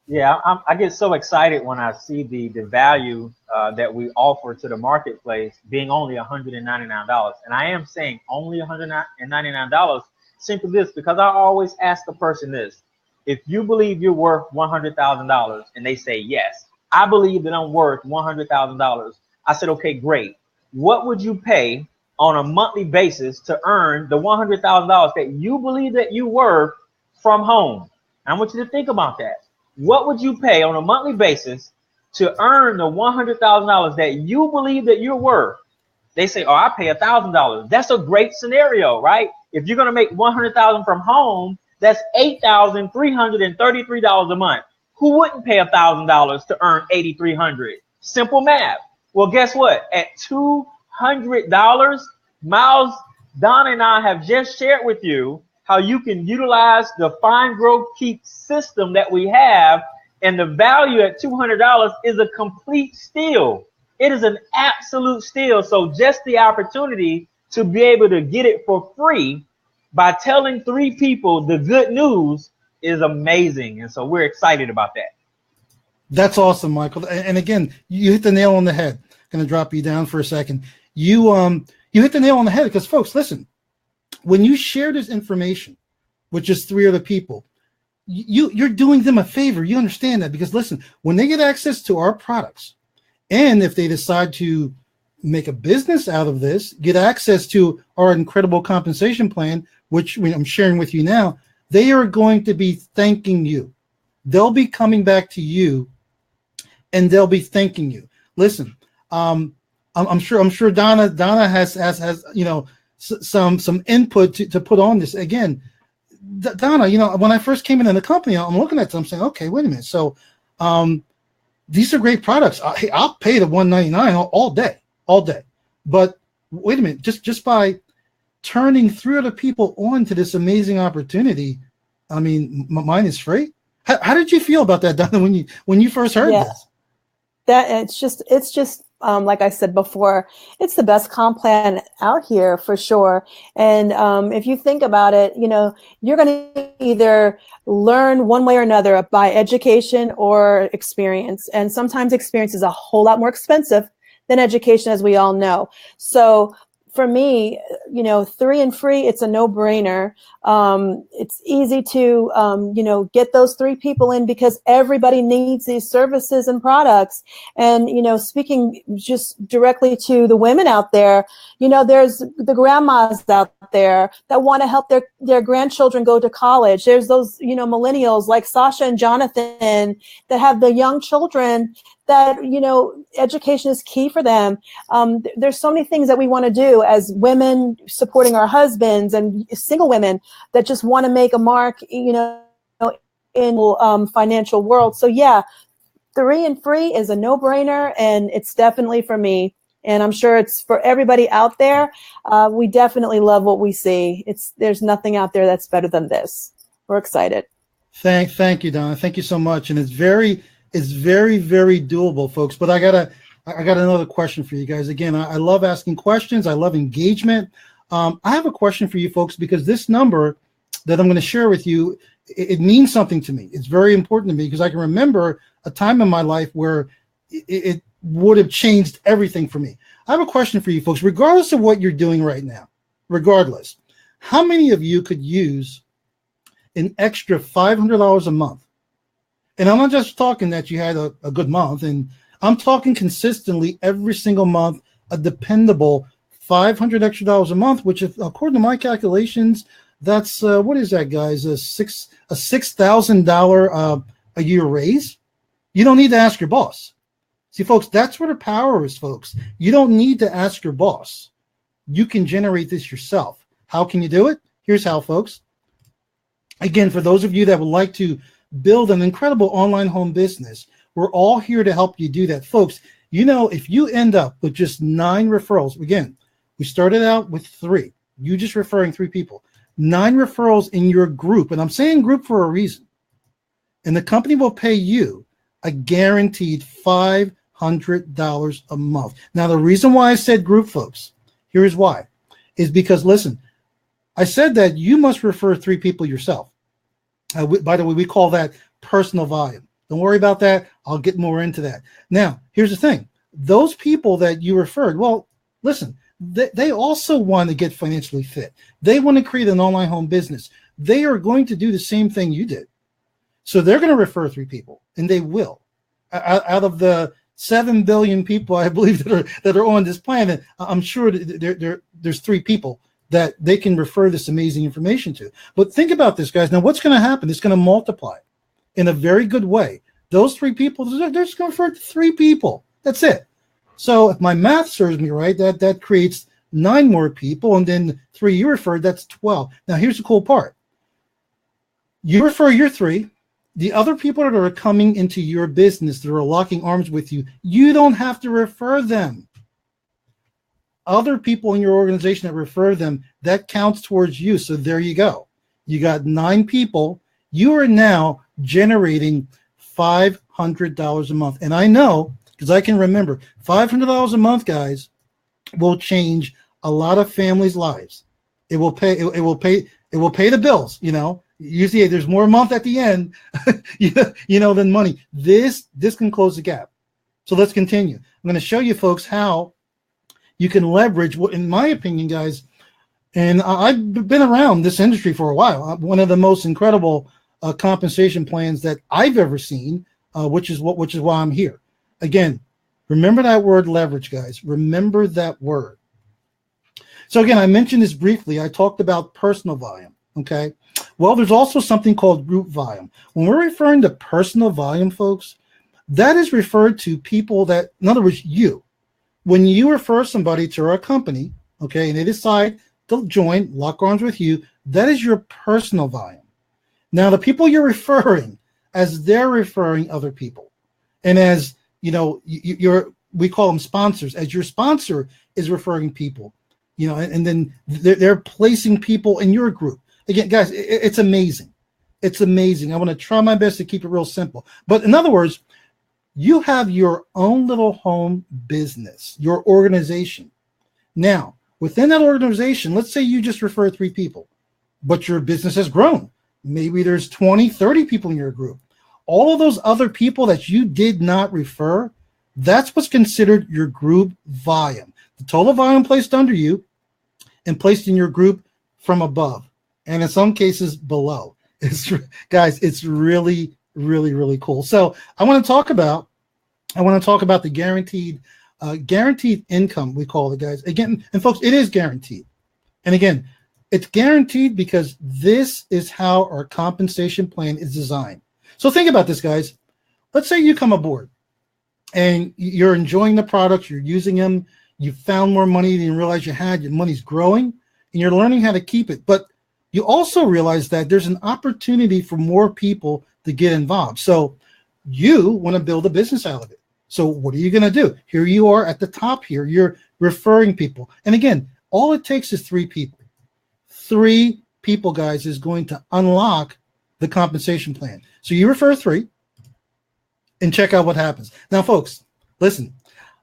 Yeah, I get so excited when I see the value that we offer to the marketplace being only $199. And I am saying only $199, simply this, because I always ask the person this: if you believe you're worth $100,000, and they say yes, I believe that I'm worth $100,000. I said, okay, great. What would you pay on a monthly basis to earn the $100,000 that you believe that you worth from home? And I want you to think about that. What would you pay on a monthly basis to earn the $100,000 that you believe that you're worth? They say, oh, I pay $1,000. That's a great scenario, right? If you're going to make $100,000 from home, that's $8,333 a month. Who wouldn't pay $1,000 to earn $8,300? Simple math. Well, guess what? At $200, Miles, Donna, and I have just shared with you how you can utilize the Find, Grow, Keep system that we have, and the value at $200 is a complete steal. It is an absolute steal. So just the opportunity to be able to get it for free by telling 3 people the good news is amazing. And so we're excited about that. That's awesome, Michael. And again, you hit the nail on the head. Going to drop you down for a second. You hit the nail on the head, because, folks, listen, when you share this information with just 3 other people, you're doing them a favor. You understand that? Because, listen, when they get access to our products, and if they decide to make a business out of this, get access to our incredible compensation plan, which I'm sharing with you now, they are going to be thanking you. They'll be coming back to you, and they'll be thanking you. Listen, I'm sure Donna has some input to put on this. Again, Donna, when I first came into the company, I'm looking at them saying, okay, wait a minute. So these are great products. I'll pay the $199 all day. But wait a minute, just by turning 3 other people on to this amazing opportunity, I mean, mine is free. How did you feel about that, Donna, when you first heard this? That it's just like I said before, it's the best comp plan out here for sure. And if you think about it, you're going to either learn one way or another by education or experience. And sometimes experience is a whole lot more expensive than education, as we all know. So for me, 3 and free, it's a no-brainer. It's easy to, get those 3 people in because everybody needs these services and products. And, speaking just directly to the women out there, there's the grandmas out there that want to help their grandchildren go to college. There's those, millennials like Sasha and Jonathan that have the young children that, education is key for them. There's so many things that we want to do as women supporting our husbands and single women that just want to make a mark, in financial world. So yeah, 3 and free is a no-brainer, and it's definitely for me. And I'm sure it's for everybody out there. We definitely love what we see. There's nothing out there that's better than this. We're excited. Thank you, Donna. Thank you so much. And it's very, very doable, folks. But I got another question for you guys. Again, I love asking questions. I love engagement. I have a question for you folks, because this number that I'm going to share with you, it means something to me. It's very important to me because I can remember a time in my life where it would have changed everything for me. I have a question for you folks, regardless of what you're doing right now, regardless, how many of you could use an extra $500 a month? And I'm not just talking that you had a good month, and I'm talking consistently every single month, a dependable $500 extra a month, which, if, according to my calculations, that's what is that, guys? A $6,000 a year raise. You don't need to ask your boss. See, folks, that's where the power is, folks. You don't need to ask your boss. You can generate this yourself. How can you do it? Here's how, folks. Again, for those of you that would like to build an incredible online home business, we're all here to help you do that, folks. If you end up with just 9 referrals, again, we started out with 3. You just referring 3 people. 9 referrals in your group, and I'm saying group for a reason. And the company will pay you a guaranteed $500 a month. Now, the reason why I said group, folks, here's why, is because, listen, I said that you must refer 3 people yourself. By the way, we call that personal volume. Don't worry about that. I'll get more into that. Now, here's the thing. Those people that you referred, well, listen, they also want to get financially fit. They want to create an online home business. They are going to do the same thing you did. So they're going to refer 3 people, and they will. Out of the 7 billion people, I believe, that are on this planet, I'm sure there's 3 people that they can refer this amazing information to. But think about this, guys. Now, what's going to happen? It's going to multiply in a very good way. Those 3 people, they're just going to refer to 3 people. That's it. So if my math serves me right, that creates 9 more people, and then 3 you referred, that's 12. Now, here's the cool part. You refer your 3. The other people that are coming into your business, that are locking arms with you, you don't have to refer them. Other people in your organization that refer them, that counts towards you. So there you go. You got 9 people. You are now generating $500 a month. And I know, because I can remember, $500 a month, guys, will change a lot of families' lives. It will pay the bills, Usually there's more a month at the end, than money. This can close the gap. So let's continue. I'm going to show you folks how you can leverage what, in my opinion, guys, and I've been around this industry for a while. One of the most incredible compensation plans that I've ever seen, which is why I'm here. Again, remember that word leverage, guys. Remember that word. So again, I mentioned this briefly. I talked about personal volume. Okay. Well, there's also something called group volume. When we're referring to personal volume, folks, that is referred to people that, in other words, you. When you refer somebody to our company, okay, and they decide to join, lock arms with you, that is your personal volume. Now, the people you're referring, as they're referring other people, and as we call them sponsors, as your sponsor is referring people, and then they're placing people in your group. Again, guys, it's amazing. It's amazing. I want to try my best to keep it real simple. But in other words, you have your own little home business, your organization. Now, within that organization, let's say you just refer 3 people, but your business has grown. Maybe there's 20, 30 people in your group. All of those other people that you did not refer, that's what's considered your group volume. The total volume placed under you and placed in your group from above, and in some cases below. Guys, it's really, really, really cool. So I want to talk about the guaranteed income, we call it, guys. Again, and folks, it is guaranteed. And again, it's guaranteed because this is how our compensation plan is designed. So think about this, guys. Let's say you come aboard and you're enjoying the products, you're using them, you found more money than you realized you had, your money's growing, and you're learning how to keep it. But you also realize that there's an opportunity for more people to get involved. So you want to build a business out of it. So what are you going to do? Here you are at the top here. You're referring people. And again, all it takes is 3 people. 3 people, guys, is going to unlock the compensation plan. So you refer 3 and check out what happens. Now, folks, listen,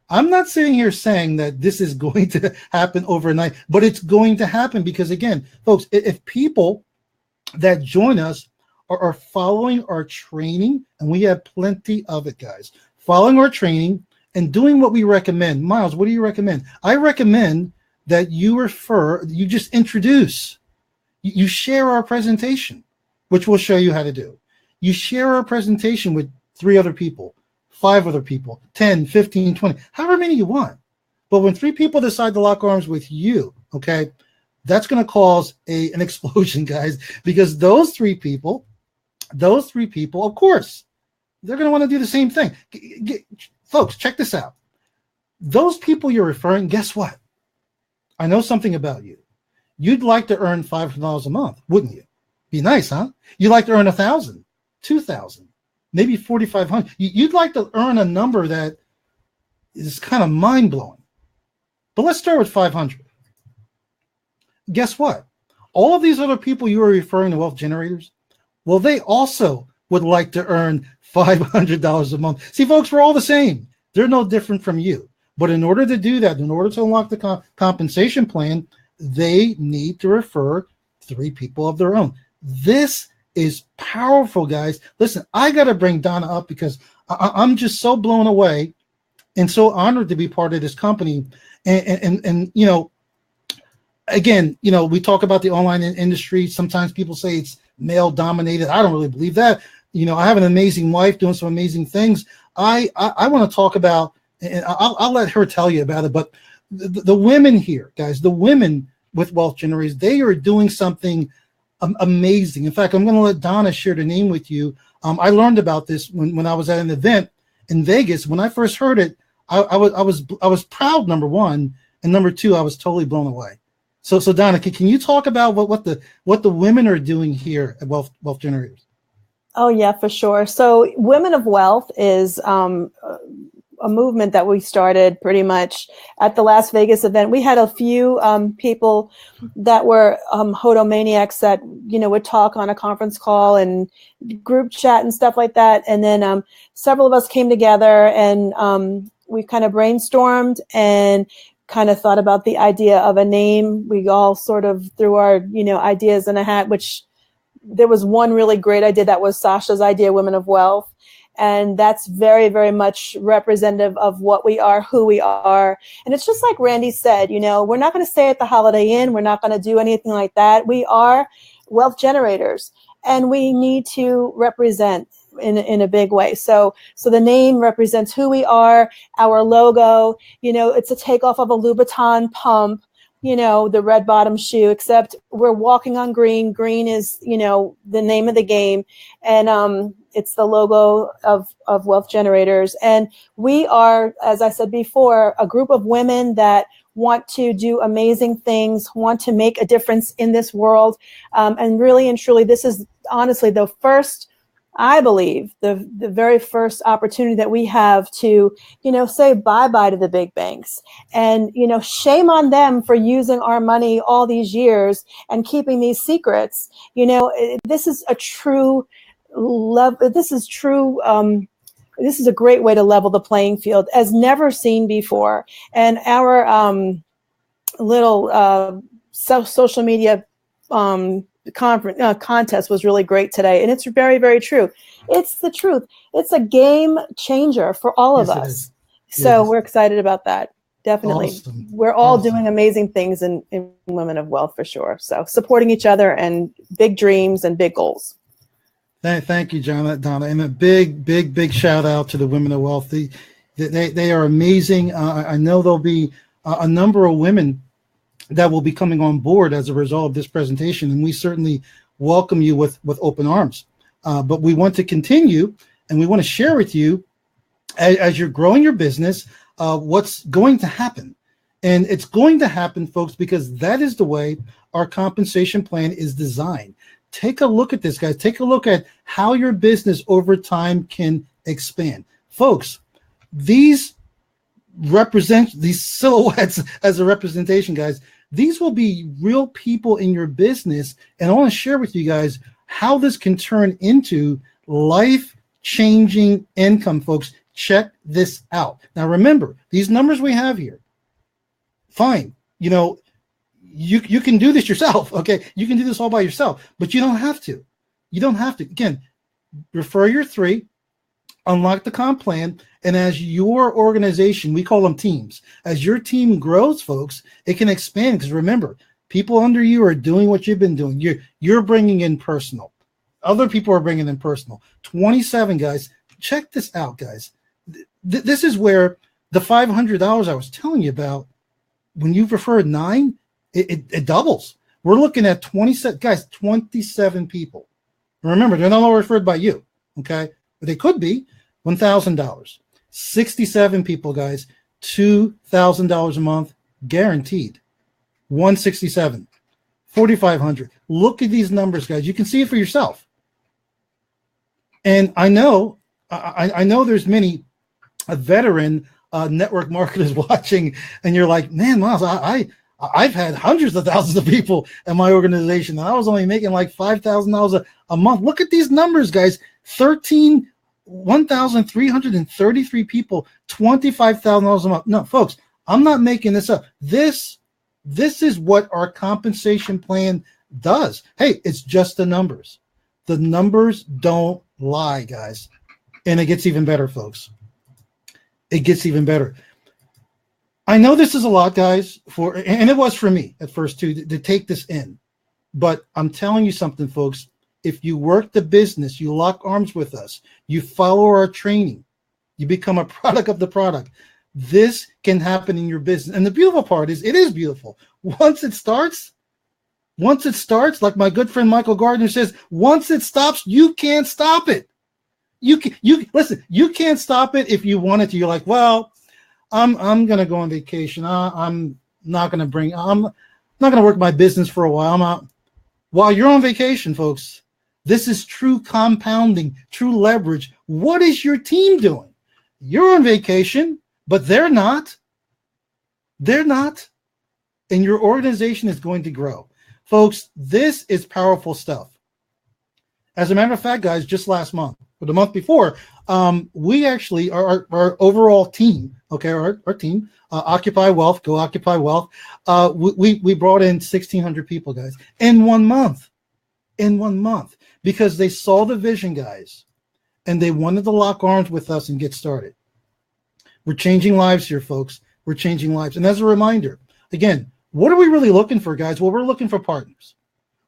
I'm not sitting here saying that this is going to happen overnight, but it's going to happen because, again, folks, if people that join us are following our training, and we have plenty of it, guys, following our training and doing what we recommend. Miles, what do you recommend? I recommend that you just introduce, you share our presentation, which we'll show you how to do. You share our presentation with 3 other people, 5 other people, 10, 15, 20, however many you want. But when 3 people decide to lock arms with you, okay, that's going to cause an explosion, guys, because those 3 people, of course, they're going to want to do the same thing. Folks, check this out. Those people you're referring, guess what? I know something about you. You'd like to earn $500 a month, wouldn't you? Be nice, huh? You'd like to earn $1,000, $2,000, maybe $4,500. You'd like to earn a number that is kind of mind-blowing. But let's start with 500. Guess what? All of these other people you are referring to, wealth generators, well, they also would like to earn $500 a month. See, folks, we're all the same. They're no different from you. But in order to do that, in order to unlock the compensation plan, they need to refer 3 people of their own. This is powerful, guys. Listen, I got to bring Donna up because I'm just so blown away and so honored to be part of this company. And again, we talk about the online industry. Sometimes people say it's male dominated. I don't really believe that. I have an amazing wife doing some amazing things. I want to talk about, and I'll let her tell you about it, but the women here, guys, the women with Wealth Generators, they are doing something amazing. In fact, I'm going to let Donna share the name with you. I learned about this when I was at an event in Vegas. When I first heard it, I was proud, number one, and number 2, I was totally blown away. So Donna, can you talk about what the women are doing here at Wealth Generators? Oh yeah, for sure. So Women of Wealth is a movement that we started pretty much at the Las Vegas event. We had a few people that were hodomaniacs that would talk on a conference call and group chat and stuff like that. And then several of us came together and we kind of brainstormed and kind of thought about the idea of a name. We all sort of threw our ideas in a hat, which there was one really great idea that was Sasha's idea, Women of Wealth. And that's very, very much representative of what we are, who we are. And it's just like Randy said, we're not going to stay at the Holiday Inn. We're not going to do anything like that. We are wealth generators and we need to represent in a big way. So the name represents who we are, our logo, it's a takeoff of a Louboutin pump, the red bottom shoe, except we're walking on green. Green is, the name of the game. And it's the logo of Wealth Generators. And we are, as I said before, a group of women that want to do amazing things, want to make a difference in this world. And really and truly, this is honestly the first, I believe, the very first opportunity that we have to, say bye-bye to the big banks. And, shame on them for using our money all these years and keeping these secrets. This is a true this is a great way to level the playing field as never seen before. And our little social media contest was really great today, and it's very, very true. It's the truth. It's a game changer for all of us. So we're excited about that. Definitely. Awesome. We're all doing amazing things in Women of Wealth for sure. So supporting each other and big dreams and big goals. Thank you, Donna, and a big shout out to the Women of Wealth. They are amazing. I know there'll be a number of women that will be coming on board as a result of this presentation, and we certainly welcome you with open arms. But we want to continue, and we want to share with you as you're growing your business what's going to happen. And it's going to happen, folks, because that is the way our compensation plan is designed. Take a look at this, guys. Take a look at how your business over time can expand. Folks, these represent these silhouettes as a representation, guys. These will be real people in your business. And I want to share with you guys how this can turn into life-changing income, folks. Check this out. Now, remember, these numbers we have here, fine. You can do this yourself, okay? You can do this all by yourself, but you don't have to. You don't have to. Again, refer your 3, unlock the comp plan, and as your organization, we call them teams, as your team grows, folks, it can expand, because remember, people under you are doing what you've been doing. You're bringing in personal. Other people are bringing in personal. 27, guys. Check this out, guys. This is where the $500 I was telling you about, when you've referred 9, it doubles. We're looking at 27 people. Remember, they're not all referred by you, okay? But they could be. $1,000. 67 people, guys. $2,000 a month, guaranteed. 167. 4,500. Look at these numbers, guys. You can see it for yourself. And I know there's many veteran network marketers watching, and you're like, man, Miles, I've had hundreds of thousands of people in my organization, and I was only making like $5,000 a month. Look at these numbers, guys. 1,333 people, $25,000 a month. No, folks, I'm not making this up. This is what our compensation plan does. Hey, it's just the numbers. The numbers don't lie, guys. And it gets even better, folks. It gets even better. I know this is a lot, guys, and it was for me at first too, to take this in. But I'm telling you something, folks. If you work the business, you lock arms with us, you follow our training, you become a product of the product, this can happen in your business. And the beautiful part is, it is beautiful. Once it starts, like my good friend Michael Gardner says, once it stops, you can't stop it. You can't stop it if you wanted to. You're like, well, I'm gonna go on vacation. I'm not gonna work my business for a while. I'm out. While you're on vacation, folks, this is true compounding, true leverage. What is your team doing? You're on vacation, but they're not. They're not. And your organization is going to grow. Folks, this is powerful stuff. As a matter of fact, guys, just last month, or the month before, we actually, our overall team, okay, our team, Occupy Wealth, Go Occupy Wealth, we brought in 1,600 people, guys, in 1 month. In 1 month, because they saw the vision, guys, and they wanted to lock arms with us and get started. We're changing lives here, folks. We're changing lives. And as a reminder, again, what are we really looking for, guys? Well, we're looking for partners.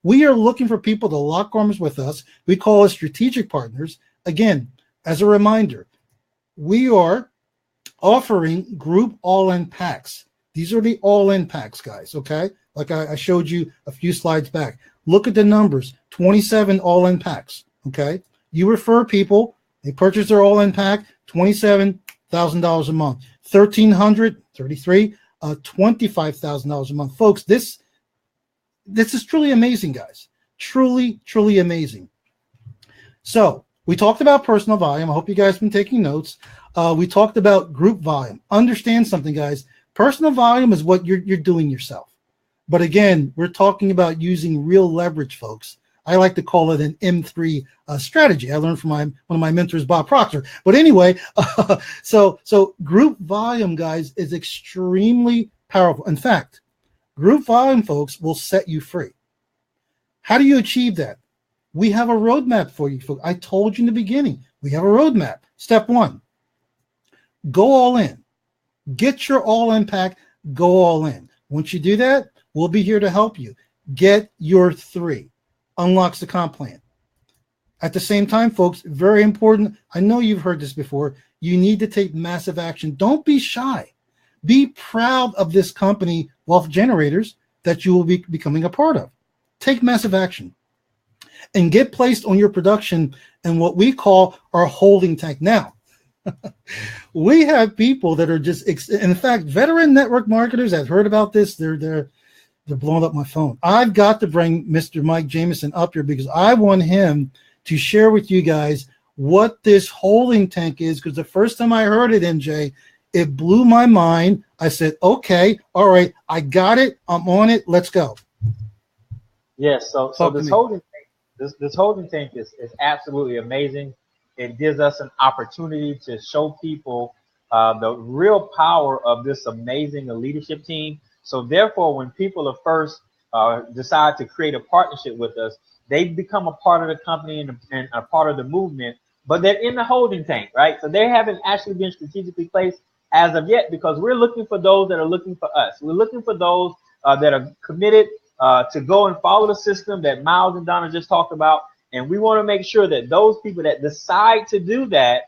We are looking for people to lock arms with us. We call us strategic partners. Again, as a reminder, we are offering group all-in packs. These are the all-in packs, guys, okay? Like I showed you a few slides back. Look at the numbers, 27 all-in packs, okay? You refer people, they purchase their all-in pack, $27,000 a month. 1,333 $25,000 a month. Folks, this is truly amazing, guys. Truly, truly amazing. So we talked about personal volume. I hope you guys have been taking notes. We talked about group volume. Understand something, guys. Personal volume is what you're doing yourself. But again, we're talking about using real leverage, folks. I like to call it an M3 strategy. I learned from one of my mentors, Bob Proctor. But anyway, so group volume, guys, is extremely powerful. In fact, group volume, folks, will set you free. How do you achieve that? We have a roadmap for you, folks. I told you in the beginning, we have a roadmap. Step 1, go all in. Get your all-in pack, go all in. Once you do that, we'll be here to help you. Get your 3. Unlocks the comp plan. At the same time, folks, very important. I know you've heard this before. You need to take massive action. Don't be shy. Be proud of this company, Wealth Generators, that you will be becoming a part of. Take massive action and get placed on your production in what we call our holding tank. Now, we have people that are just, in fact, veteran network marketers that heard about this. They're blowing up my phone. I've got to bring Mr. Mike Jameson up here because I want him to share with you guys what this holding tank is. Because the first time I heard it, MJ, it blew my mind. I said, okay, all right, I got it. I'm on it. Let's go. Yes. So this holding tank, this holding tank is absolutely amazing. It gives us an opportunity to show people the real power of this amazing leadership team. So therefore, when people are first decide to create a partnership with us, they become a part of the company and a part of the movement, but they're in the holding tank, right? So they haven't actually been strategically placed as of yet because we're looking for those that are looking for us. We're looking for those that are committed to go and follow the system that Miles and Donna just talked about. And we want to make sure that those people that decide to do that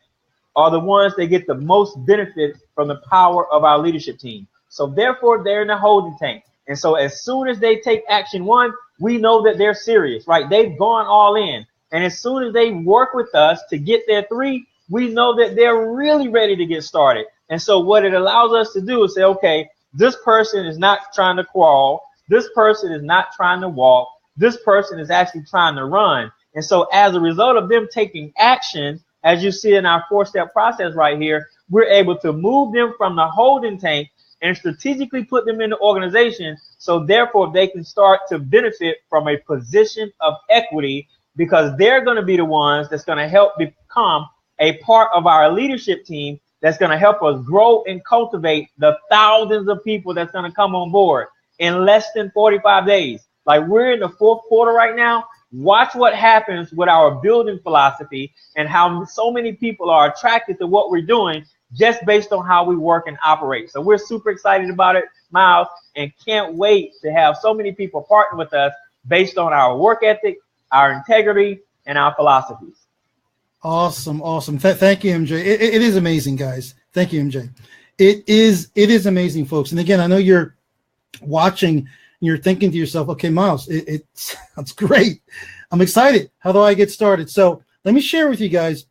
are the ones that get the most benefit from the power of our leadership team. So therefore, they're in the holding tank. And so as soon as they take action 1, we know that they're serious, right? They've gone all in. And as soon as they work with us to get their 3, we know that they're really ready to get started. And so what it allows us to do is say, okay, this person is not trying to crawl. This person is not trying to walk. This person is actually trying to run. And so as a result of them taking action, as you see in our 4-step process right here, we're able to move them from the holding tank and strategically put them in the organization. So therefore, they can start to benefit from a position of equity because they're going to be the ones that's going to help become a part of our leadership team that's going to help us grow and cultivate the thousands of people that's going to come on board in less than 45 days. Like we're in the 4th quarter right now. Watch what happens with our building philosophy and how so many people are attracted to what we're doing just based on how we work and operate. So we're super excited about it, Miles, and can't wait to have so many people partner with us based on our work ethic, our integrity, and our philosophies. Awesome. Thank you, MJ. It is amazing, guys. Thank you, MJ. It is amazing, folks. And again, I know you're watching and you're thinking to yourself, okay, Miles, it sounds great. I'm excited. How do I get started? So let me share with you guys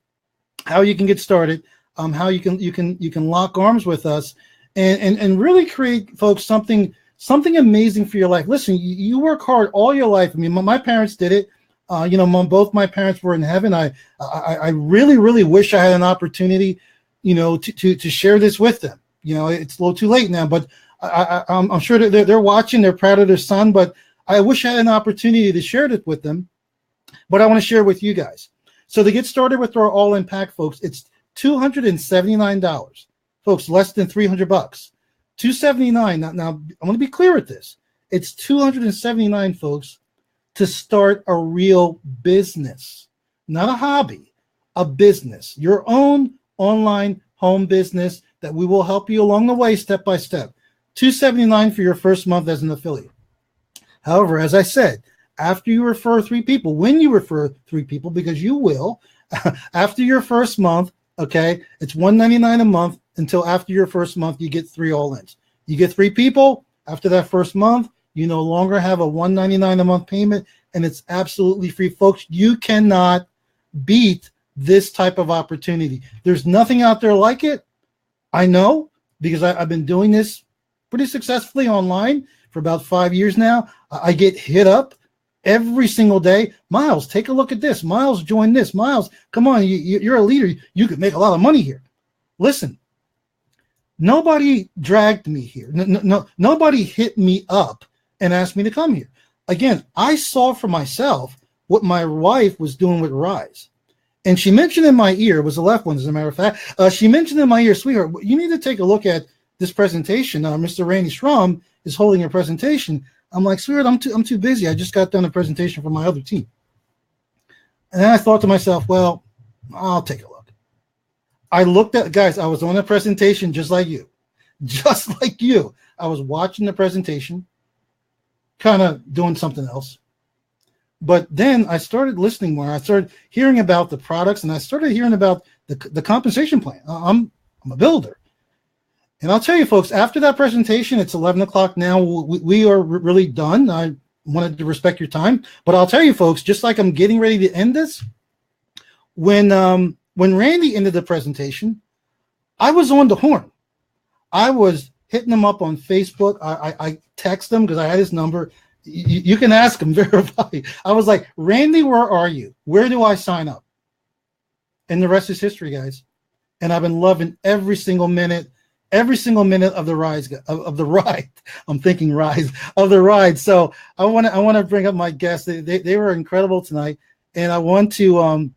how you can get started, how you can lock arms with us and really create, folks, something amazing for your life. Listen, you work hard all your life. I mean, my parents did it. Both my parents were in heaven. I really wish I had an opportunity, to share this with them. It's a little too late now, but I'm sure that they're watching. They're proud of their son, but I wish I had an opportunity to share this with them. But I want to share with you guys. So to get started with our all-in pack, folks, it's $279, folks, less than $300. $279. Now I want to be clear with this. It's $279, folks, to start a real business, not a hobby, a business, your own online home business that we will help you along the way, step by step. $279 for your first month as an affiliate. However, as I said, after you refer 3 people, when you refer 3 people, because you will, after your first month, okay, it's $199 a month until after your first month, you get 3 all-ins. You get 3 people after that first month, you no longer have a $199 a month payment, and it's absolutely free. Folks, you cannot beat this type of opportunity. There's nothing out there like it. I know, because I've been doing this pretty successfully online for about 5 years now. I get hit up every single day. Miles, take a look at this. Miles, join this. Miles, come on, you're a leader. You could make a lot of money here. Listen, nobody dragged me here. Nobody hit me up and asked me to come here. Again, I saw for myself what my wife was doing with Rise. And she mentioned in my ear, it was the left one, as a matter of fact, she mentioned in my ear, sweetheart, you need to take a look at this presentation. Mr. Randy Schramm is holding a presentation. I'm like, sweetheart, I'm too busy. I just got done a presentation for my other team. And then I thought to myself, well, I'll take a look. I looked at, guys, I was on a presentation just like you. Just like you. I was watching the presentation, kind of doing something else. But then I started listening more. I started hearing about the products, and I started hearing about the compensation plan. I'm a builder. And I'll tell you, folks, after that presentation, it's 11 o'clock now. We are really done. I wanted to respect your time. But I'll tell you, folks, just like I'm getting ready to end this, when Randy ended the presentation, I was on the horn. I was hitting him up on Facebook. I text him because I had his number. You can ask him, verify. I was like, Randy, where are you? Where do I sign up? And the rest is history, guys. And I've been loving every single minute of the ride. I'm thinking rise of the ride. So I want to bring up my guests. They were incredible tonight, and I want to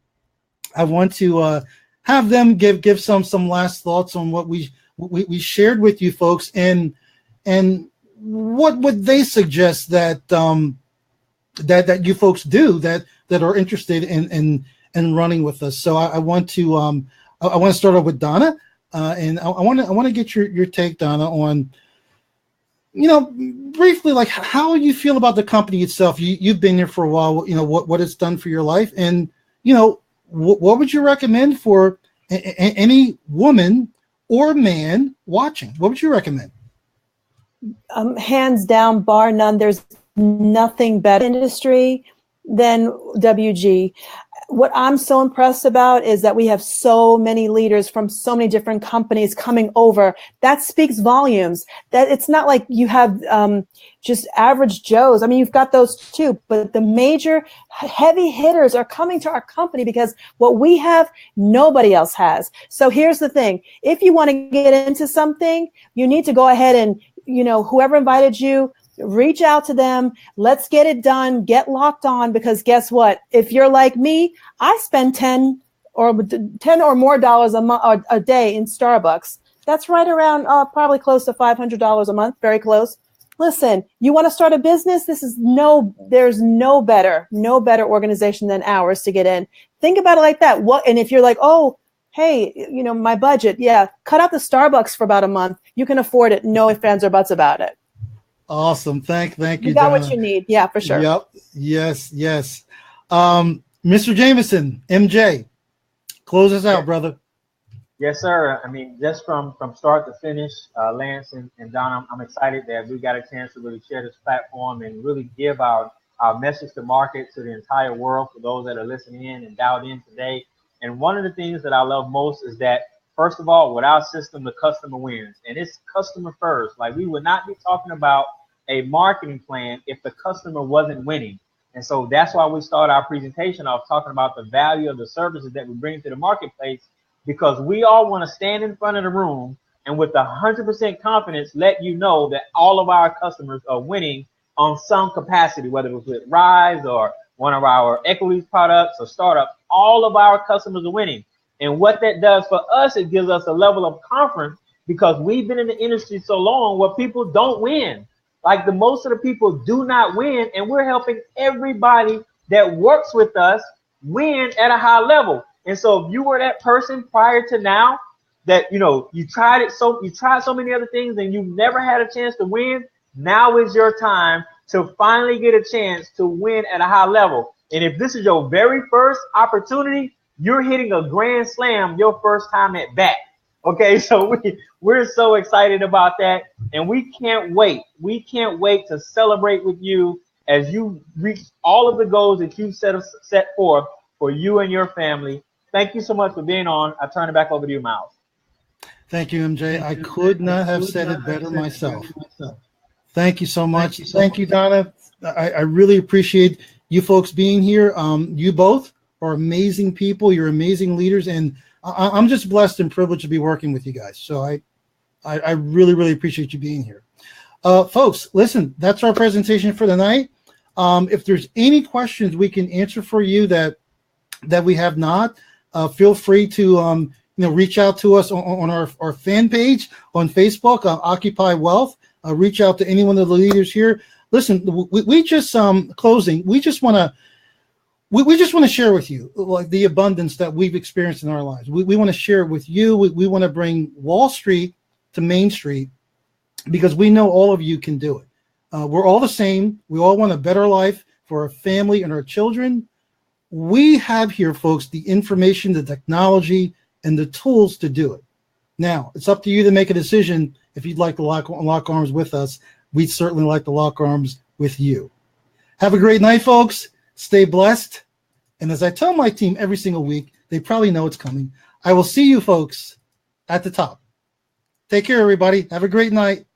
have them give some last thoughts on what we shared with you folks, and what would they suggest that that you folks do that are interested in running with us. So I want to start off with Donna, and I want to get your take, Donna, on, briefly, like, how you feel about the company itself. You've been here for a while. What it's done for your life, and what would you recommend for any woman or man watching? What would you recommend? Hands down, bar none, there's nothing better industry than WG. What I'm so impressed about is that we have so many leaders from so many different companies coming over. That speaks volumes. That it's not like you have just average Joes. I mean, you've got those too, but the major heavy hitters are coming to our company because what we have, nobody else has. So here's the thing. If you want to get into something, you need to go ahead and, whoever invited you, reach out to them. Let's get it done. Get locked on, because guess what? If you're like me, I spend $10 or more a day in Starbucks. That's right around probably close to $500 a month. Very close. Listen, you want to start a business? There's no better organization than ours to get in. Think about it like that. And if you're like, oh, hey, my budget, yeah, cut out the Starbucks for about a month. You can afford it. No ifs, ands, or buts about it. Awesome. Thank you. You got Donna. what you need. Yeah, for sure. Yep. Yes. Mr. Jameson, MJ, close us out, brother. Yes, sir. I mean, just from start to finish, Lance and Don, I'm excited that we got a chance to really share this platform and really give our message to market to the entire world for those that are listening in and dialed in today. And one of the things that I love most is that, first of all, with our system, the customer wins. And it's customer first. Like, we would not be talking about a marketing plan if the customer wasn't winning. And so that's why we start our presentation off talking about the value of the services that we bring to the marketplace, because we all want to stand in front of the room and with 100% confidence let you know that all of our customers are winning on some capacity, whether it was with Rise or one of our equities products or startup. All of our customers are winning. And what that does for us, it gives us a level of confidence, because we've been in the industry so long where people don't win. Like, the most of the people do not win, and we're helping everybody that works with us win at a high level. And so if you were that person prior to now that, you tried so many other things and you never had a chance to win, now is your time to finally get a chance to win at a high level. And if this is your very first opportunity, you're hitting a grand slam your first time at bat. Okay, so we're so excited about that, and we can't wait. We can't wait to celebrate with you as you reach all of the goals that you set forth for you and your family. Thank you so much for being on. I turn it back over to you, Miles. Thank you, MJ. I could not have said it better myself. Thank you so much. Thank you, Donna. I really appreciate you folks being here. You both are amazing people. You're amazing leaders, and I'm just blessed and privileged to be working with you guys. So I really, really appreciate you being here. Folks, listen, that's our presentation for the night. If there's any questions we can answer for you that we have not, feel free to reach out to us on our fan page on Facebook, Occupy Wealth. Reach out to any one of the leaders here. Listen, we just closing. We just want to share with you like the abundance that we've experienced in our lives. We want to share it with you. We want to bring Wall Street to Main Street because we know all of you can do it. We're all the same. We all want a better life for our family and our children. We have here, folks, the information, the technology, and the tools to do it. Now, it's up to you to make a decision if you'd like to lock arms with us. We'd certainly like to lock arms with you. Have a great night, folks. Stay blessed. And as I tell my team every single week, they probably know it's coming. I will see you folks at the top. Take care, everybody. Have a great night.